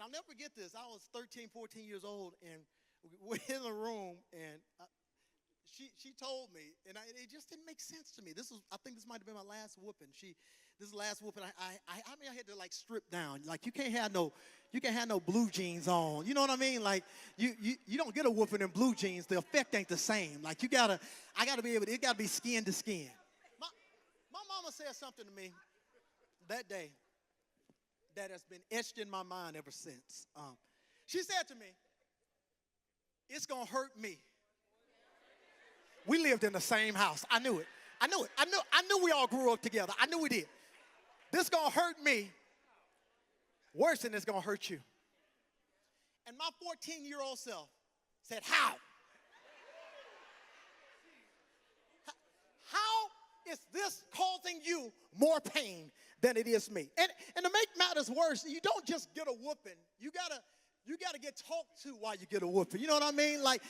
I'll never forget this. I was 13, 14 years old, and we're in a room, and she told me, and it just didn't make sense to me. I think this might have been my last whooping. This last whooping, I had to like strip down. Like you can't have no blue jeans on. You know what I mean? Like you don't get a whooping in blue jeans. The effect ain't the same. Like it gotta be skin to skin. My mama said something to me that day that has been etched in my mind ever since. She said to me, "It's gonna hurt me." We lived in the same house. I knew it. I knew we all grew up together. I knew we did. This gonna hurt me worse than it's gonna hurt you. And my 14-year-old self said, "How? How is this causing you more pain than it is me?" And to make matters worse, you don't just get a whooping. You gotta get talked to while you get a whooping. You know what I mean? Like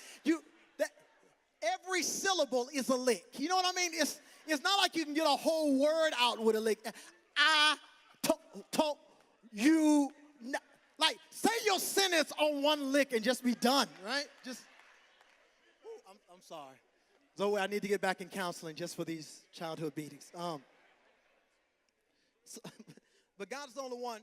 every syllable is a lick. You know what I mean? It's not like you can get a whole word out with a lick. I told you. Like, say your sentence on one lick and just be done, right? I'm sorry. Zoe, I need to get back in counseling just for these childhood beatings. But God's the only one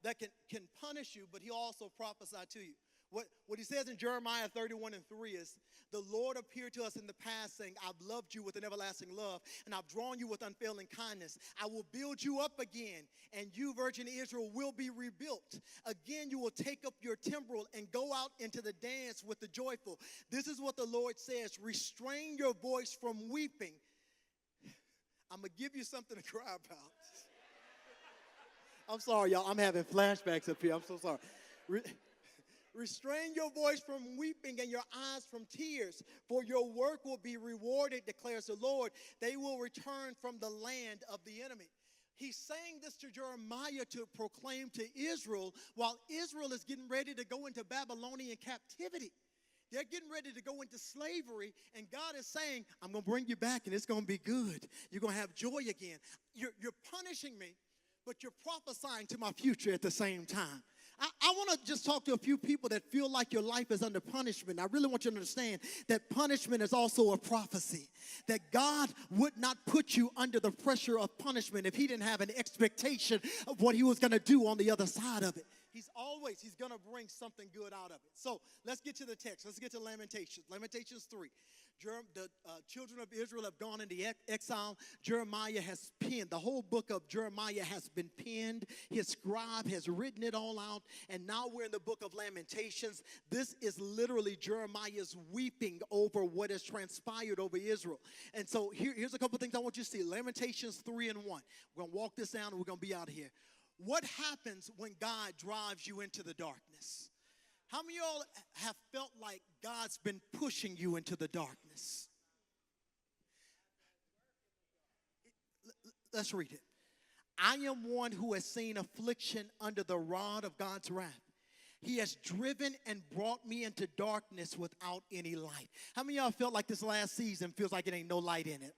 that can punish you, but he'll also prophesy to you. What he says in Jeremiah 31:3 is, "The Lord appeared to us in the past, saying, I've loved you with an everlasting love, and I've drawn you with unfailing kindness. I will build you up again, and you, Virgin Israel, will be rebuilt. Again, you will take up your timbrel and go out into the dance with the joyful. This is what the Lord says, restrain your voice from weeping." I'm going to give you something to cry about. I'm sorry, y'all. I'm having flashbacks up here. I'm so sorry. Restrain your voice from weeping and your eyes from tears, for your work will be rewarded, declares the Lord. They will return from the land of the enemy. He's saying this to Jeremiah to proclaim to Israel while Israel is getting ready to go into Babylonian captivity. They're getting ready to go into slavery, and God is saying, I'm going to bring you back, and it's going to be good. You're going to have joy again. You're punishing me, but you're prophesying to my future at the same time. I want to just talk to a few people that feel like your life is under punishment. I really want you to understand that punishment is also a prophecy. That God would not put you under the pressure of punishment if he didn't have an expectation of what he was going to do on the other side of it. He's going to bring something good out of it. So let's get to the text. Let's get to Lamentations. Lamentations 3. The children of Israel have gone into exile. Jeremiah has penned. The whole book of Jeremiah has been penned. His scribe has written it all out. And now we're in the book of Lamentations. This is literally Jeremiah's weeping over what has transpired over Israel. And so here's a couple things I want you to see. Lamentations 3:1. We're going to walk this down and we're going to be out of here. What happens when God drives you into the darkness? How many of y'all have felt like God's been pushing you into the darkness? Let's read it. I am one who has seen affliction under the rod of God's wrath. He has driven and brought me into darkness without any light. How many of y'all felt like this last season feels like it ain't no light in it?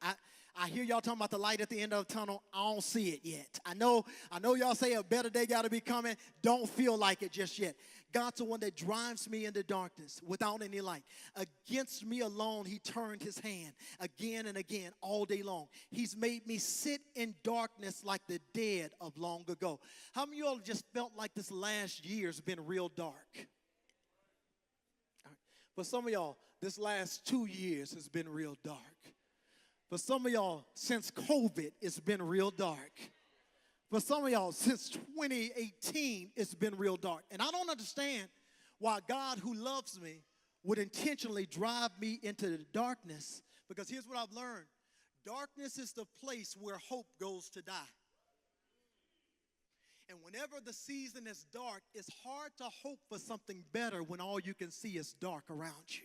I hear y'all talking about the light at the end of the tunnel. I don't see it yet. I know y'all say a better day got to be coming. Don't feel like it just yet. God's the one that drives me into darkness without any light. Against me alone, he turned his hand again and again all day long. He's made me sit in darkness like the dead of long ago. How many of y'all just felt like this last year's been real dark? For some of y'all, this last 2 years has been real dark. For some of y'all, since COVID, it's been real dark. For some of y'all, since 2018, it's been real dark. And I don't understand why God, who loves me, would intentionally drive me into the darkness. Because here's what I've learned. Darkness is the place where hope goes to die. And whenever the season is dark, it's hard to hope for something better when all you can see is dark around you.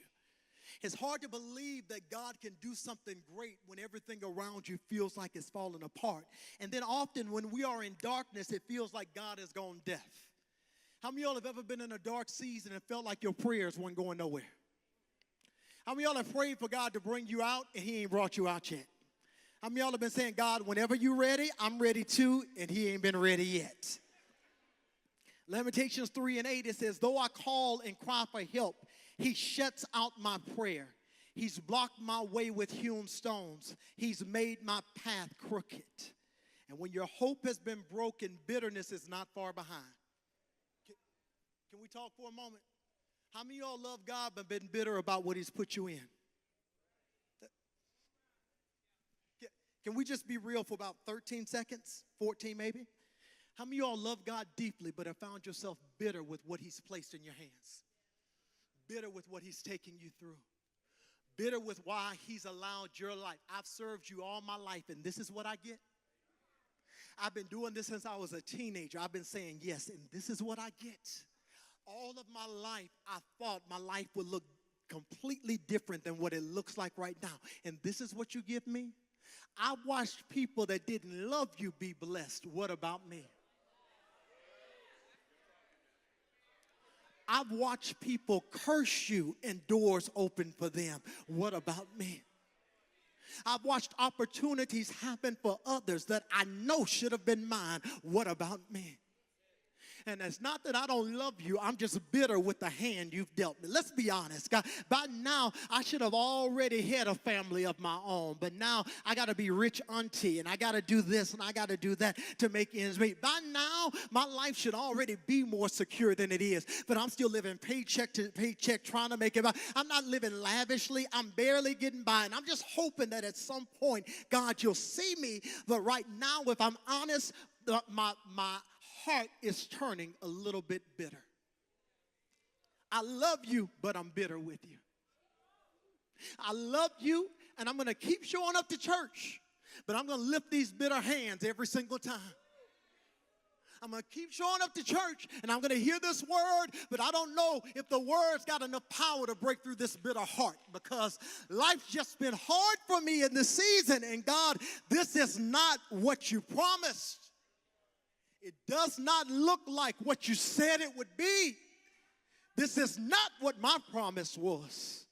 It's hard to believe that God can do something great when everything around you feels like it's falling apart. And then often when we are in darkness, it feels like God has gone deaf. How many of y'all have ever been in a dark season and felt like your prayers weren't going nowhere? How many of y'all have prayed for God to bring you out and he ain't brought you out yet? How many of y'all have been saying, God, whenever you're ready, I'm ready too, and he ain't been ready yet? Lamentations 3:8, it says, though I call and cry for help, he shuts out my prayer. He's blocked my way with hewn stones. He's made my path crooked. And when your hope has been broken, bitterness is not far behind. Can we talk for a moment? How many of y'all love God but been bitter about what he's put you in? Can we just be real for about 13 seconds, 14 maybe? How many of y'all love God deeply but have found yourself bitter with what he's placed in your hands? Bitter with what he's taking you through. Bitter with why he's allowed your life. I've served you all my life, and this is what I get. I've been doing this since I was a teenager. I've been saying yes, and this is what I get. All of my life, I thought my life would look completely different than what it looks like right now. And this is what you give me? I watched people that didn't love you be blessed. What about me? I've watched people curse you and doors open for them. What about me? I've watched opportunities happen for others that I know should have been mine. What about me? And it's not that I don't love you. I'm just bitter with the hand you've dealt me. Let's be honest, God. By now, I should have already had a family of my own. But now, I got to be rich auntie. And I got to do this and I got to do that to make ends meet. By now, my life should already be more secure than it is. But I'm still living paycheck to paycheck, trying to make it by. I'm not living lavishly. I'm barely getting by. And I'm just hoping that at some point, God, you'll see me. But right now, if I'm honest, my heart is turning a little bit bitter. I love you, but I'm bitter with you. I love you, and I'm going to keep showing up to church, but I'm going to lift these bitter hands every single time. I'm going to keep showing up to church, and I'm going to hear this word, but I don't know if the word's got enough power to break through this bitter heart, because life's just been hard for me in this season, and God, this is not what you promised. It does not look like what you said it would be. This is not what my promise was.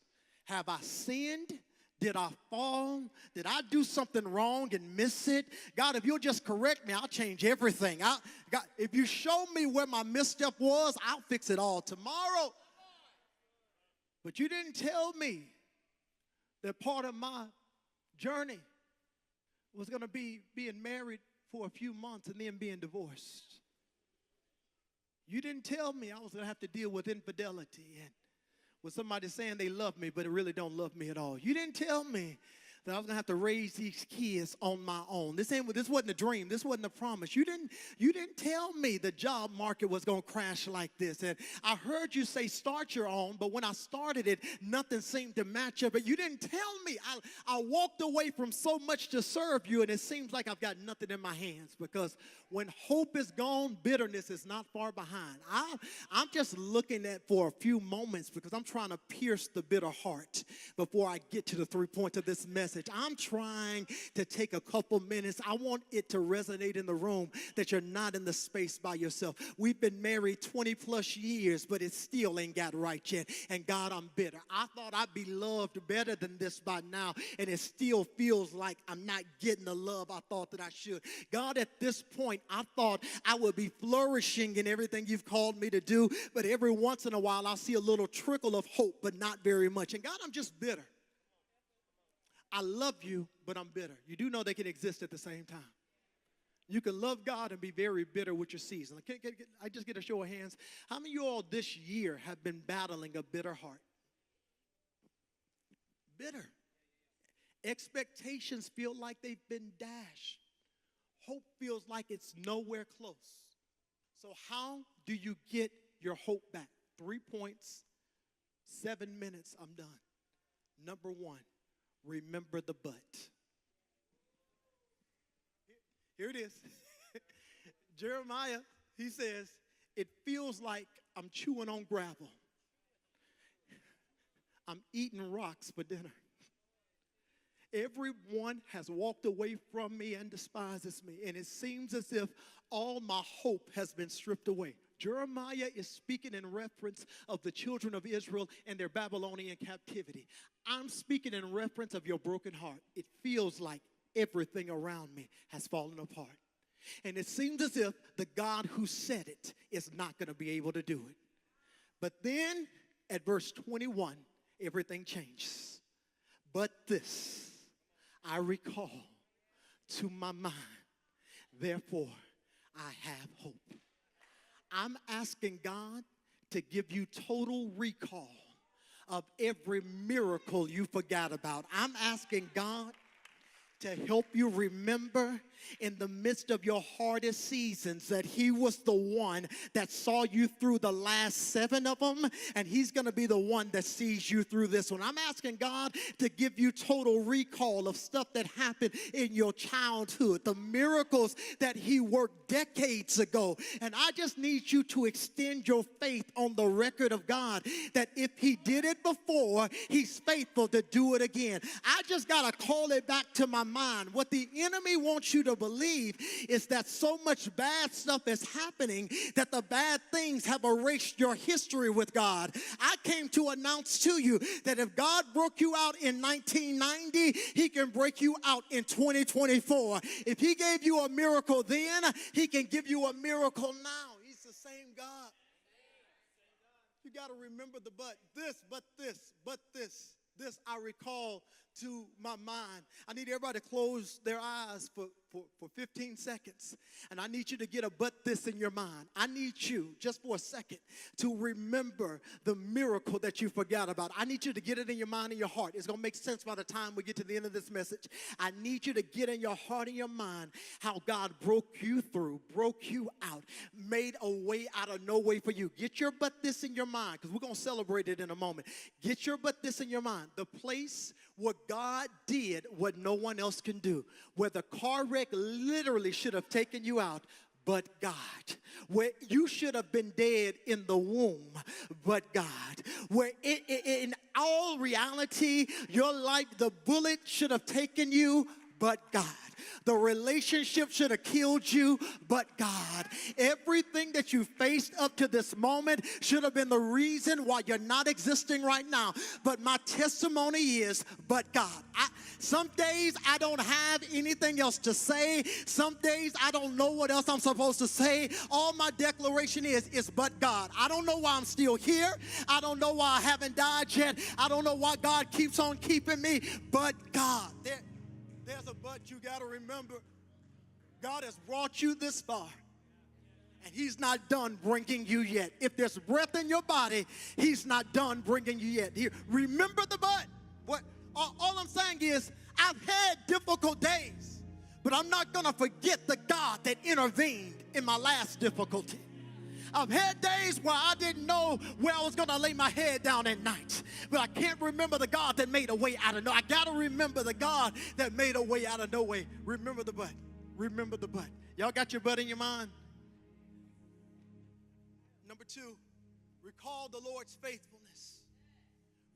Have I sinned? Did I fall? Did I do something wrong and miss it? God, if you'll just correct me, I'll change everything. God, if you show me where my misstep was, I'll fix it all tomorrow. But you didn't tell me that part of my journey was going to be being married for a few months and then being divorced. You didn't tell me I was going to have to deal with infidelity and with somebody saying they love me, but they really don't love me at all. You didn't tell me that I was going to have to raise these kids on my own. This wasn't a dream. This wasn't a promise. You didn't tell me the job market was going to crash like this. And I heard you say start your own, but when I started it, nothing seemed to match up. But you didn't tell me. I walked away from so much to serve you, and it seems like I've got nothing in my hands, because when hope is gone, bitterness is not far behind. I'm just looking at for a few moments, because I'm trying to pierce the bitter heart before I get to the 3 points of this message. I'm trying to take a couple minutes. I want it to resonate in the room that you're not in the space by yourself. We've been married 20 plus years, but it still ain't got right yet. And God, I'm bitter. I thought I'd be loved better than this by now, and it still feels like I'm not getting the love I thought that I should. God, at this point, I thought I would be flourishing in everything you've called me to do, but every once in a while I'll see a little trickle of hope, but not very much. And God, I'm just bitter. I love you, but I'm bitter. You do know they can exist at the same time. You can love God and be very bitter with your season. I just get a show of hands. How many of you all this year have been battling a bitter heart? Bitter. Expectations feel like they've been dashed. Hope feels like it's nowhere close. So how do you get your hope back? 3 points, 7 minutes, I'm done. Number one. Remember the but. Here it is. Jeremiah, he says, it feels like I'm chewing on gravel. I'm eating rocks for dinner. Everyone has walked away from me and despises me, and it seems as if all my hope has been stripped away. Jeremiah is speaking in reference of the children of Israel and their Babylonian captivity. I'm speaking in reference of your broken heart. It feels like everything around me has fallen apart. And it seems as if the God who said it is not going to be able to do it. But then at verse 21, everything changes. but this I recall to my mind. Therefore, I have hope. I'm asking God to give you total recall of every miracle you forgot about. I'm asking God to help you remember in the midst of your hardest seasons that he was the one that saw you through the last 7 of them, and he's going to be the one that sees you through this one. I'm asking God to give you total recall of stuff that happened in your childhood, the miracles that he worked decades ago. And I just need you to extend your faith on the record of God, that if he did it before, he's faithful to do it again. I just got to call it back to my mind. What the enemy wants you to believe is that so much bad stuff is happening that the bad things have erased your history with God. I came to announce to you that if God broke you out in 1990, he can break you out in 2024. If he gave you a miracle then, he can give you a miracle now. He's the same God. You got to remember the but this I recall to my mind. I need everybody to close their eyes for 15 seconds. And I need you to get a but this in your mind. I need you, just for a second, to remember the miracle that you forgot about. I need you to get it in your mind and your heart. It's going to make sense by the time we get to the end of this message. I need you to get in your heart and your mind how God broke you through, broke you out, made a way out of no way for you. Get your but this in your mind, because we're going to celebrate it in a moment. Get your but this in your mind. The place where God did what no one else can do, where the car wreck literally should have taken you out, but God. Where you should have been dead in the womb, but God. Where in all reality, your life, the bullet should have taken you, but God. The relationship should have killed you, but God. Everything that you faced up to this moment should have been the reason why you're not existing right now. But my testimony is, but God. Some days I don't have anything else to say. Some days I don't know what else I'm supposed to say. All my declaration is but God. I don't know why I'm still here. I don't know why I haven't died yet. I don't know why God keeps on keeping me, but God. There's a but you got to remember. God has brought you this far, and he's not done bringing you yet. If there's breath in your body, he's not done bringing you yet. Here, remember the but. What? All I'm saying is I've had difficult days, but I'm not going to forget the God that intervened in my last difficulty. I've had days where I didn't know where I was going to lay my head down at night. But I can't remember the God that made a way out of no way. I got to remember the God that made a way out of no way. Remember the but. Remember the but. Y'all got your but in your mind? Number 2, recall the Lord's faithfulness.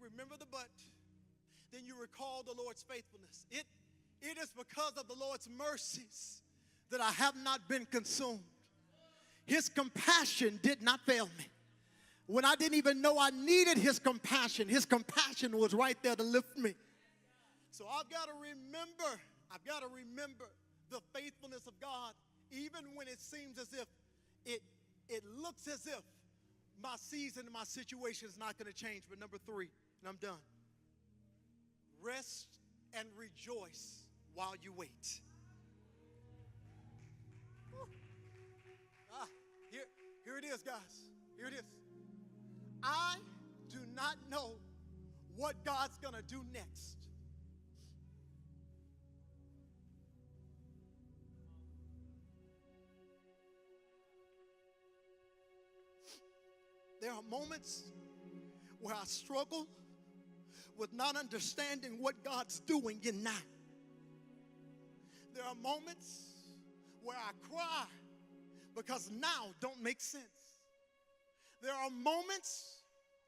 Remember the but. Then you recall the Lord's faithfulness. It is because of the Lord's mercies that I have not been consumed. His compassion did not fail me. When I didn't even know I needed his compassion was right there to lift me. So I've got to remember the faithfulness of God, even when it seems as if it looks as if my season and my situation is not going to change. But number 3, and I'm done. Rest and rejoice while you wait. Here it is, guys. Here it is. I do not know what God's going to do next. There are moments where I struggle with not understanding what God's doing in now. There are moments where I cry because now don't make sense. There are moments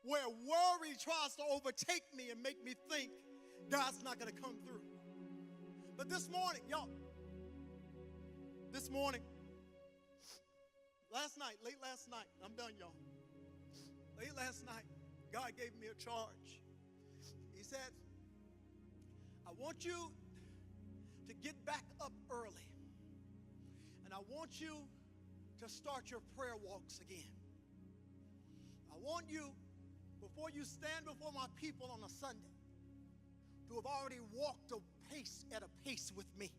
where worry tries to overtake me and make me think God's not going to come through. But this morning, y'all, late last night, I'm done, y'all. Late last night, God gave me a charge. He said, I want you to get back up early. And I want you to start your prayer walks again. I want you, before you stand before my people on a Sunday, who have already walked at a pace with me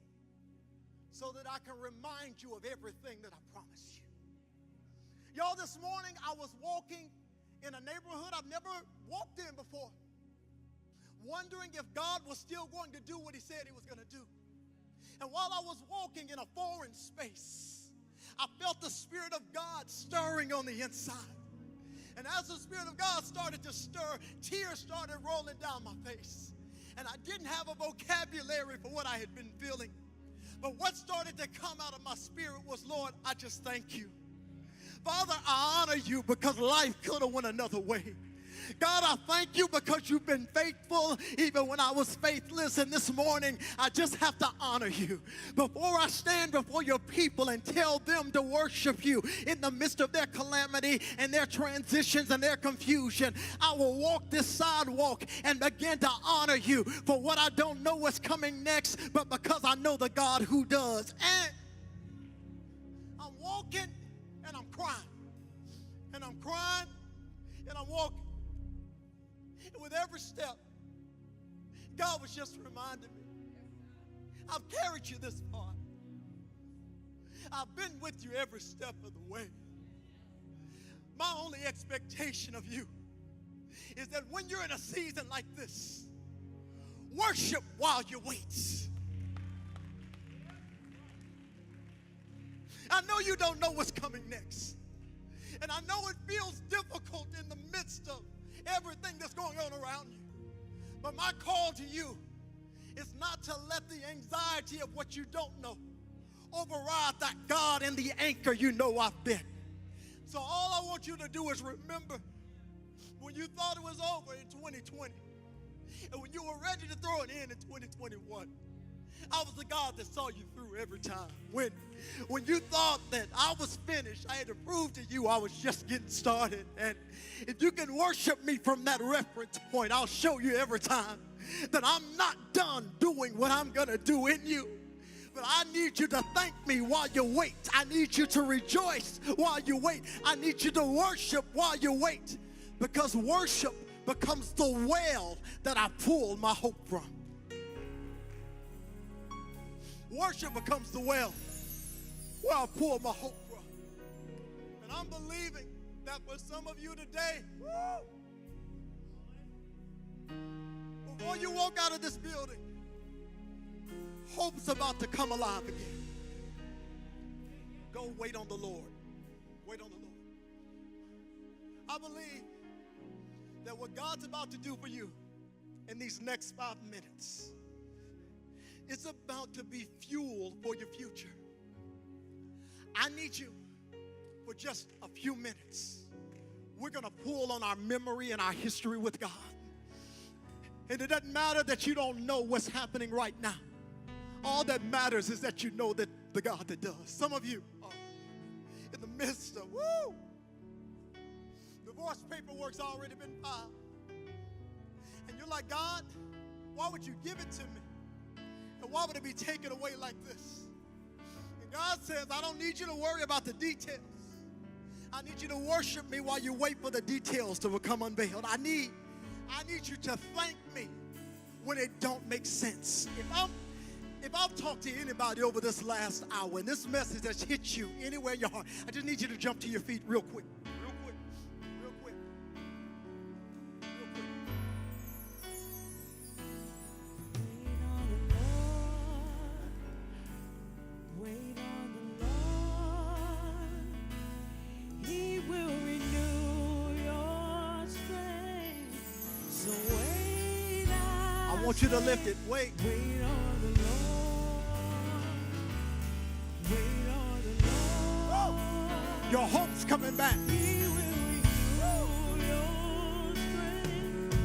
so that I can remind you of everything that I promised you. Y'all, this morning I was walking in a neighborhood I've never walked in before, wondering if God was still going to do what he said he was going to do. And while I was walking in a foreign space, I felt the Spirit of God stirring on the inside. And as the Spirit of God started to stir, tears started rolling down my face. And I didn't have a vocabulary for what I had been feeling. But what started to come out of my spirit was, Lord, I just thank you. Father, I honor you because life could have went another way. God, I thank you because you've been faithful even when I was faithless. And this morning, I just have to honor you. Before I stand before your people and tell them to worship you in the midst of their calamity and their transitions and their confusion, I will walk this sidewalk and begin to honor you for what I don't know what's coming next, but because I know the God who does. And I'm walking and I'm crying. And I'm crying and I'm walking. And with every step, God was just reminding me, I've carried you this far. I've been with you every step of the way. My only expectation of you is that when you're in a season like this, worship while you wait. I know you don't know what's coming next. And I know it feels difficult in the midst of everything that's going on around you. But my call to you is not to let the anxiety of what you don't know override that God and the anchor you know I've been. So all I want you to do is remember when you thought it was over in 2020 and when you were ready to throw it in 2021. I was the God that saw you through every time. When you thought that I was finished, I had to prove to you I was just getting started. And if you can worship me from that reference point, I'll show you every time that I'm not done doing what I'm going to do in you. But I need you to thank me while you wait. I need you to rejoice while you wait. I need you to worship while you wait. Because worship becomes the well that I pull my hope from. Worship becomes the well where I pull my hope from. And I'm believing that for some of you today, before you walk out of this building, hope's about to come alive again. Go wait on the Lord. Wait on the Lord. I believe that what God's about to do for you in these next 5 minutes, it's about to be fuel for your future. I need you for just a few minutes. We're going to pull on our memory and our history with God. And it doesn't matter that you don't know what's happening right now. All that matters is that you know that the God that does. Some of you are in the midst of, divorce paperwork's already been filed. And you're like, God, why would you give it to me? And why would it be taken away like this? And God says, I don't need you to worry about the details. I need you to worship me while you wait for the details to become unveiled. I need you to thank me when it don't make sense. If I've talked to anybody over this last hour and this message has hit you anywhere in your heart, I just need you to jump to your feet real quick. I want you to lift it. Wait. Wait on the Lord. Wait on the Lord. Woo! Your hope's coming back. He will renew your strength.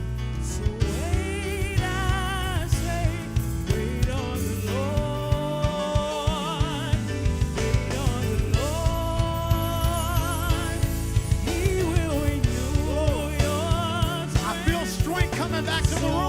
So wait, I say, wait on the Lord. Wait on the Lord. He will renew your strength. I feel strength coming back to the room.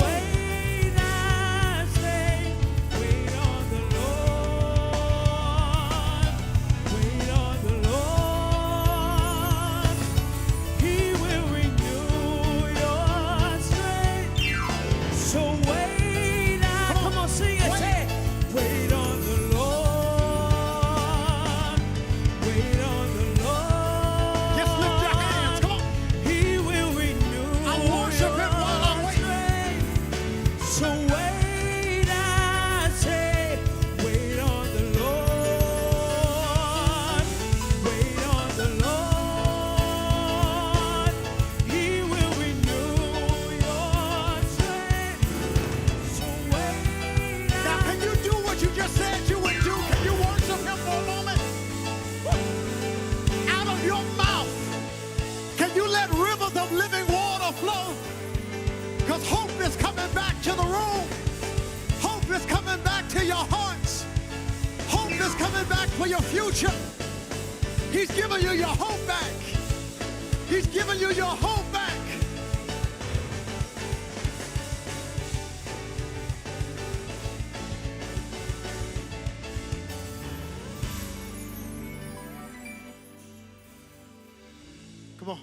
your future. He's giving you your hope back. He's giving you your hope back. Come on.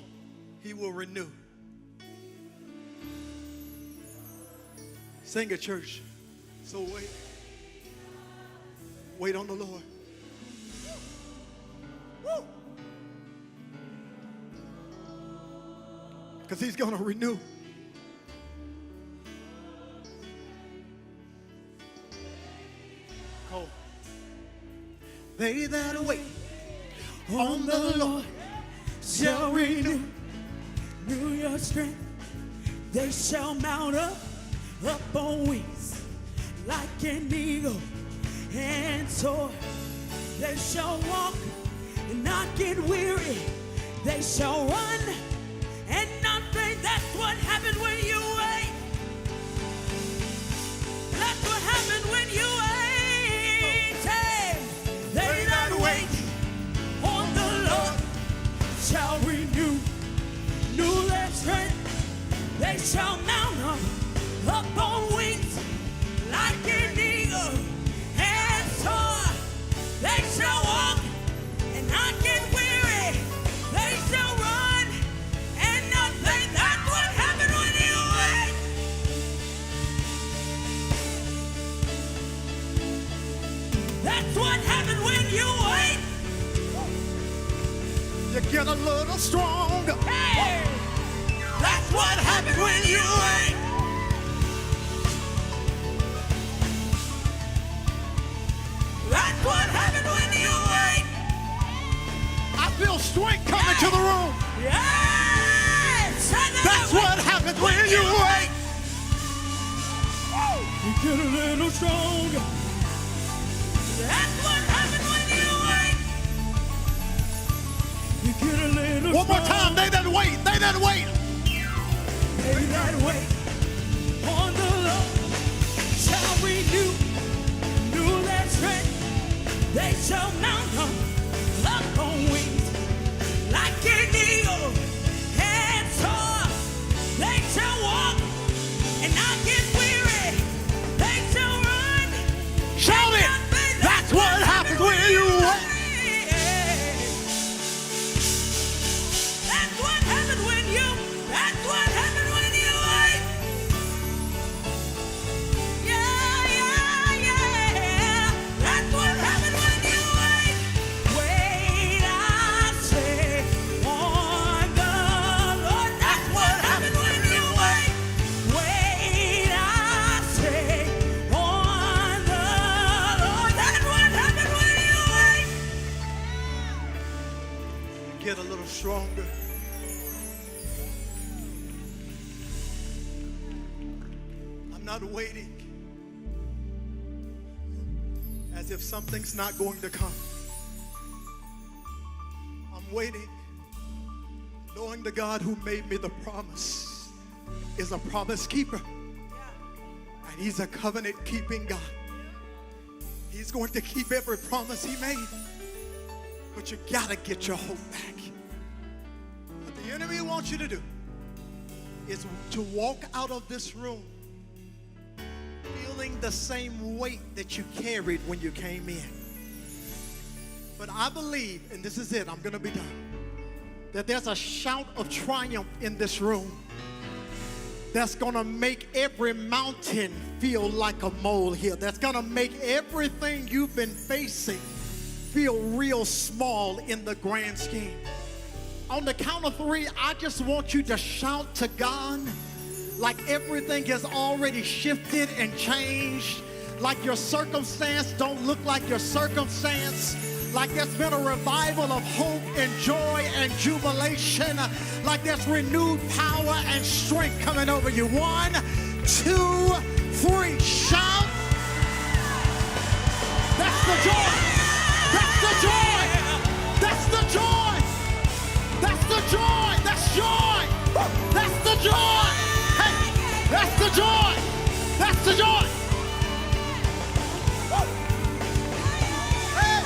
He will renew. Sing it, church. So wait. Wait on the Lord. Woo! Because he's going to renew. Cole. They that wait on the Lord shall renew Your strength, they shall mount up on wings like an eagle and soar. They shall walk and not get weary. They shall run and not faint. That's what happens when you wait. That's what happens when you wait. Hey, they that wait on the Lord shall renew their strength. They shall mount up on wings like an eagle and soar. They shall walk and not get weary. They shall run and not faint. That's what happens when you wait. That's what happens when you wait. You get a little stronger. Hey, that's what happens when you wait. That's what happens when you wait. I feel strength coming to the room. Yes! That's what happens when you wait. You get a little stronger. That's what happens when you wait. You get a little One more time. They that wait. They that wait. They that wait on the Lord shall renew their strength. They shall mount up on wings like an eagle and soar. They shall walk and not get weary. They shall run. Shout it. That's what happens when you wait. That's what happens when you. That's what happens when you wait. Yeah, yeah, yeah. That's what happens when you wait. Wait, I say, on the Lord. That's what happens when you wait. Wait, I say, on the Lord. That's what happens when you wait. Get a little stronger. I'm not waiting as if something's not going to come. I'm waiting knowing the God who made me the promise is a promise keeper. And he's a covenant keeping God. He's going to keep every promise he made. But you gotta get your hope back. What the enemy wants you to do is to walk out of this room feeling the same weight that you carried when you came in. But I believe, and this is it, I'm gonna be done, that there's a shout of triumph in this room that's gonna make every mountain feel like a molehill. That's gonna make everything you've been facing feel real small in the grand scheme. On the count of 3, I just want you to shout to God like everything has already shifted and changed, like your circumstance don't look like your circumstance, like there's been a revival of hope and joy and jubilation, like there's renewed power and strength coming over you. 1, 2, 3, shout. That's the joy. That's the joy. That's the joy. That's the joy. That's joy. That's the joy. Hey, that's the joy. That's the joy. Hey.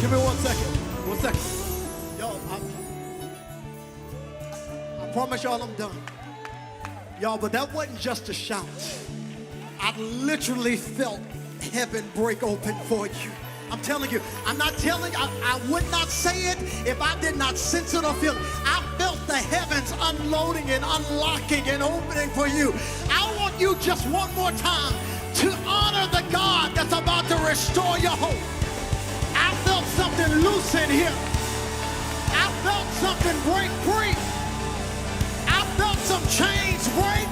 Give me 1 second. 1 second. Y'all, I promise y'all I'm done. Y'all, but that wasn't just a shout. I literally felt heaven break open for you. I'm telling you, I would not say it if I did not sense it or feel it. I felt the heavens unloading and unlocking and opening for you. I want you just one more time to honor the God that's about to restore your hope. I felt something loose in here. I felt something break free. I felt some chains break.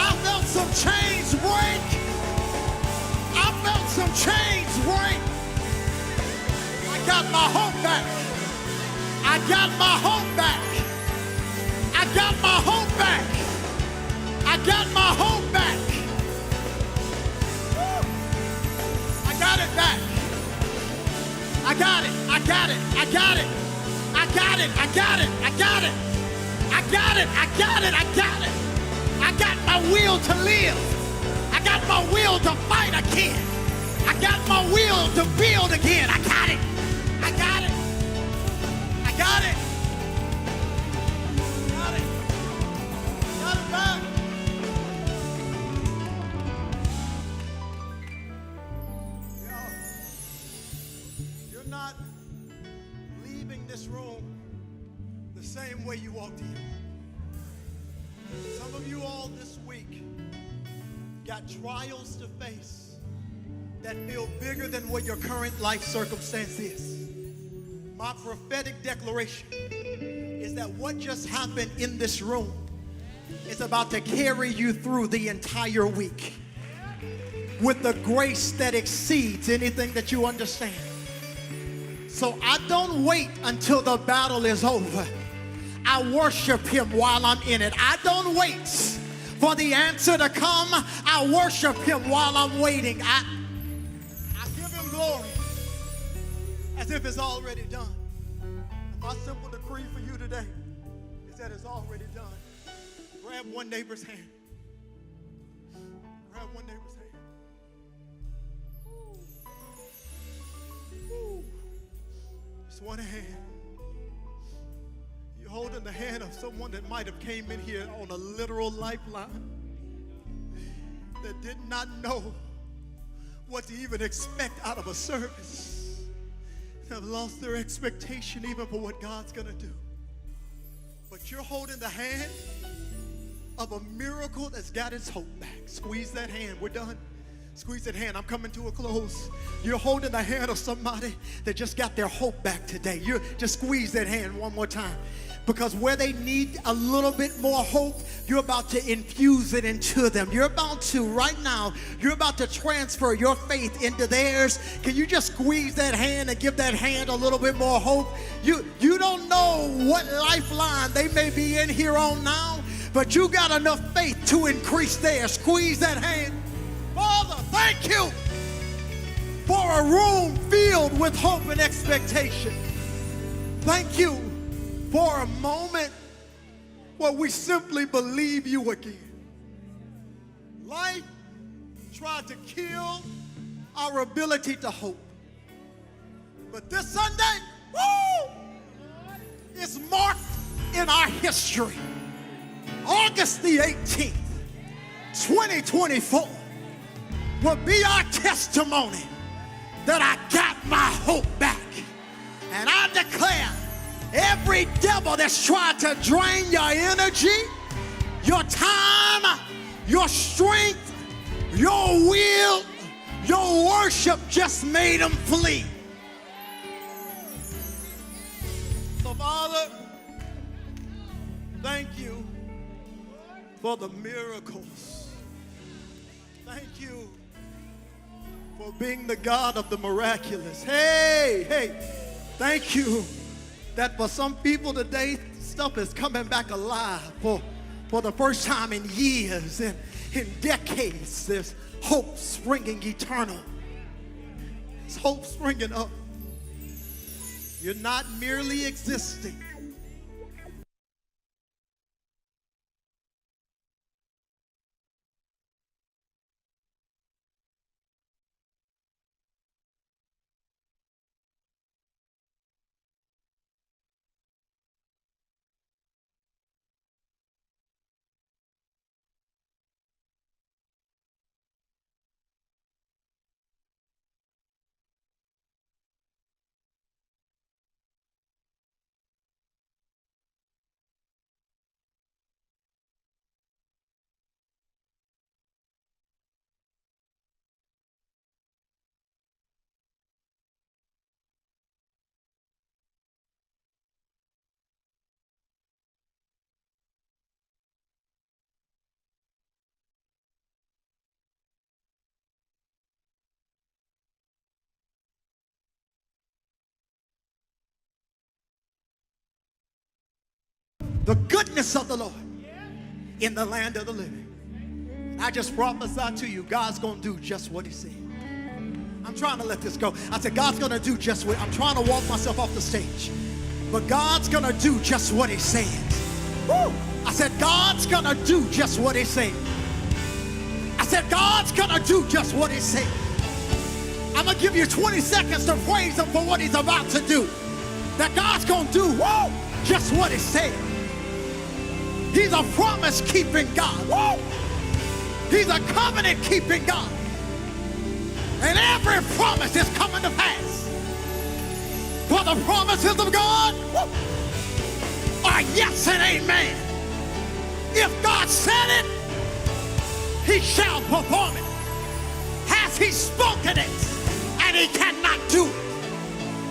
I felt some chains break. I felt some chains break. I got my hope back. I got my hope back. I got my hope back. I got my hope back. Woo. I got it back. I got it. I got it. I got it. I got it. I got it. I got it. I got it. I got it. I got it. I got my will to live. I got my will to fight again. I got my will to build again. I got it. I got it. I got it. Got it. Got it back. You're not leaving this room the same way you walked in. Some of you all this week got trials to face that feel bigger than what your current life circumstance is. My prophetic declaration is that what just happened in this room is about to carry you through the entire week with the grace that exceeds anything that you understand. So I don't wait until the battle is over. I worship him while I'm in it. I don't wait for the answer to come. I worship him while I'm waiting. I give him glory as if it's already done. My simple decree for you today is that it's already done. Grab one neighbor's hand. Grab one neighbor's hand. Woo. Just one hand. You're holding the hand of someone that might have came in here on a literal lifeline, that did not know what to even expect out of a service, have lost their expectation even for what God's gonna do. But you're holding the hand of a miracle that's got its hope back. Squeeze that hand. We're done. Squeeze that hand. I'm coming to a close. You're holding the hand of somebody that just got their hope back today. You just squeeze that hand one more time. Because where they need a little bit more hope, you're about to infuse it into them. You're about to, right now, you're about to transfer your faith into theirs. Can you just squeeze that hand and give that hand a little bit more hope? You don't know what lifeline they may be in here on now, but you got enough faith to increase theirs. Squeeze that hand. Father, thank you for a room filled with hope and expectation. Thank you for a moment where we simply believe you again. Life tried to kill our ability to hope. But this Sunday, woo, is marked in our history. August the 18th, 2024 will be our testimony that I got my hope back. And I declare, every devil that's tried to drain your energy, your time, your strength, your will, your worship just made them flee. So, Father, thank you for the miracles. Thank you for being the God of the miraculous. Hey, thank you that for some people today, stuff is coming back alive for the first time in years and in decades. There's hope springing eternal. There's hope springing up. You're not merely existing. the goodness of the Lord in the land of the living. I just prophesy to you, God's going to do just what he said. I'm trying to let this go. I said, God's going to do just what, I'm trying to walk myself off the stage. But God's going to do just what he said. Woo! I said, God's going to do just what he said. I said, God's going to do just what he said. I'm going to give you 20 seconds to praise him for what he's about to do. That God's going to do, woo, just what he said. He's a promise-keeping God. Woo! He's a covenant-keeping God. And every promise is coming to pass. For the promises of God are yes and amen. If God said it, he shall perform it. Has he spoken it and he cannot do it?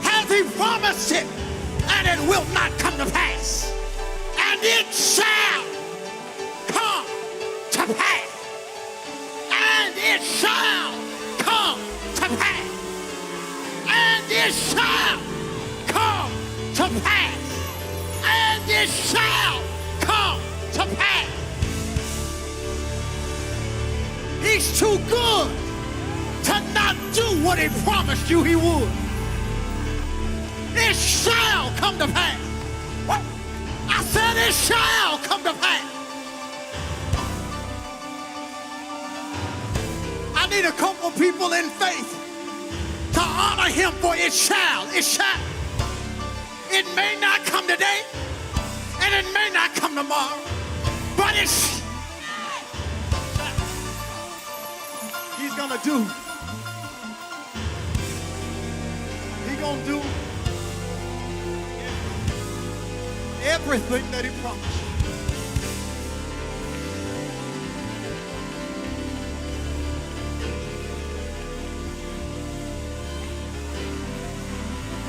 Has he promised it and it will not come to pass? And it shall come to pass. And it shall come to pass. And it shall come to pass. And it shall come to pass. He's too good to not do what he promised you he would. It shall come to pass. What? I said it shall come to pass. I need a couple people in faith to honor him for it shall. It shall. It may not come today, and it may not come tomorrow, but it's he's gonna do. He's gonna do everything that he promised.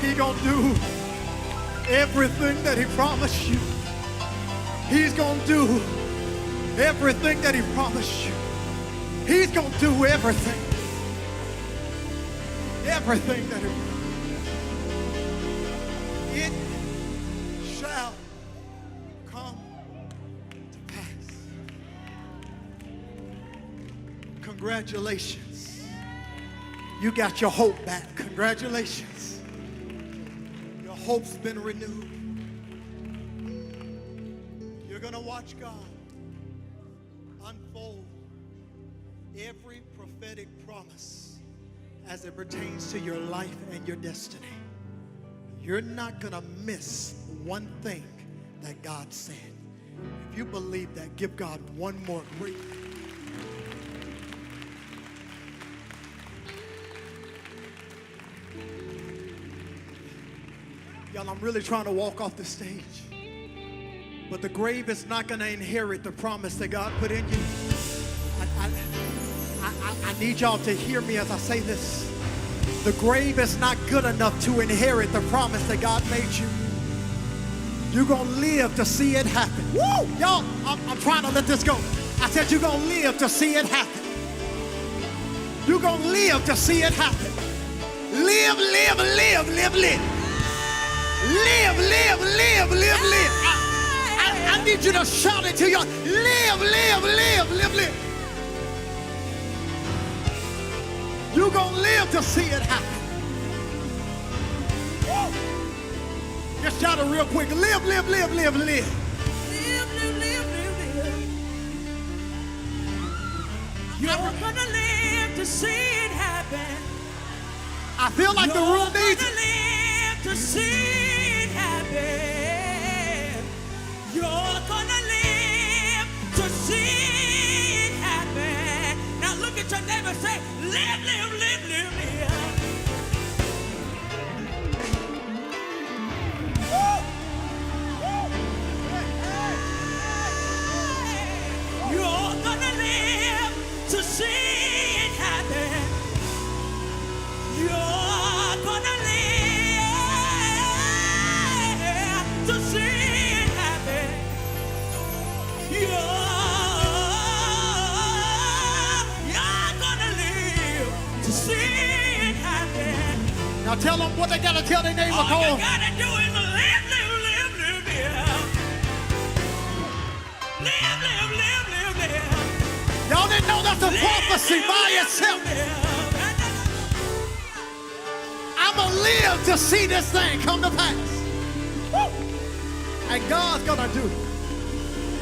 He's gonna do everything that he promised you. He's gonna do everything that he promised you. He's gonna do everything. Everything that he promised. It shall come to pass. Congratulations. You got your hope back. Congratulations. Your hope's been renewed. You're going to watch God unfold every prophetic promise as it pertains to your life and your destiny. You're not going to miss one thing that God said. If you believe that, give God one more great. Y'all, I'm really trying to walk off the stage. But the grave is not going to inherit the promise that God put in you. I need y'all to hear me as I say this. The grave is not good enough to inherit the promise that God made you. You're going to live to see it happen. Woo! Y'all, I'm trying to let this go. I said you're going to live to see it happen. You're going to live to see it happen. Live, live, live, live, live. Live, live, live, live, live. I need you to shout it to y'all. Live, live, live, live, live. You're going to live to see it happen. Woo. Just shout it real quick. Live, live, live, live, live. Live, live, live, live, live. You're gonna live to see it happen. I feel like the room needs it. You're gonna live to see it happen. You're gonna live to see it happen. Now look at your neighbor and say, live, live, live, live, live. Woo! Woo! Hey. You're gonna live to see it happen. You're gonna live to see it happen. You're gonna live to see it happen. Now tell them what they got to tell their neighbor. All Call you them. gotta do is live, live, live, live, live. Y'all didn't know that's a prophecy by itself. I'm going to live to see this thing come to pass. Woo! And God's going to do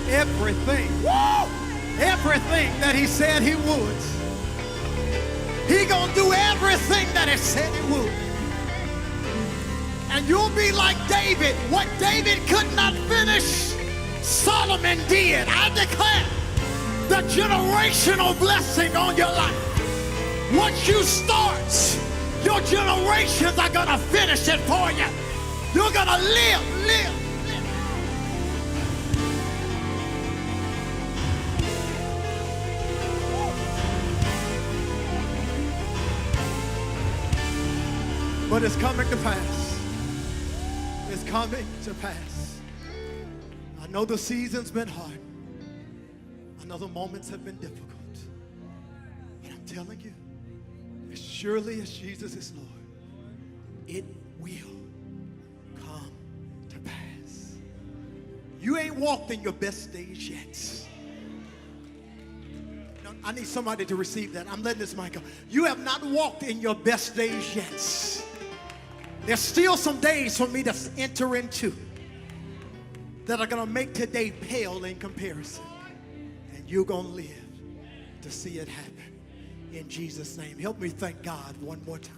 everything. Woo! Everything that he said he would. He going to do everything that he said he would. And you'll be like David. What David could not finish, Solomon did. I declare the generational blessing on your life. Once you start, your generations are going to finish it for you. You're going to live. But it's coming to pass. It's coming to pass. I know the season's been hard. I know the moments have been difficult. But I'm telling you, as surely as Jesus is Lord, it will come to pass. You ain't walked in your best days yet. No, I need somebody to receive that. I'm letting this mic go. You have not walked in your best days yet. There's still some days for me to enter into that are going to make today pale in comparison. And you're going to live to see it happen. In Jesus' name. Help me thank God one more time.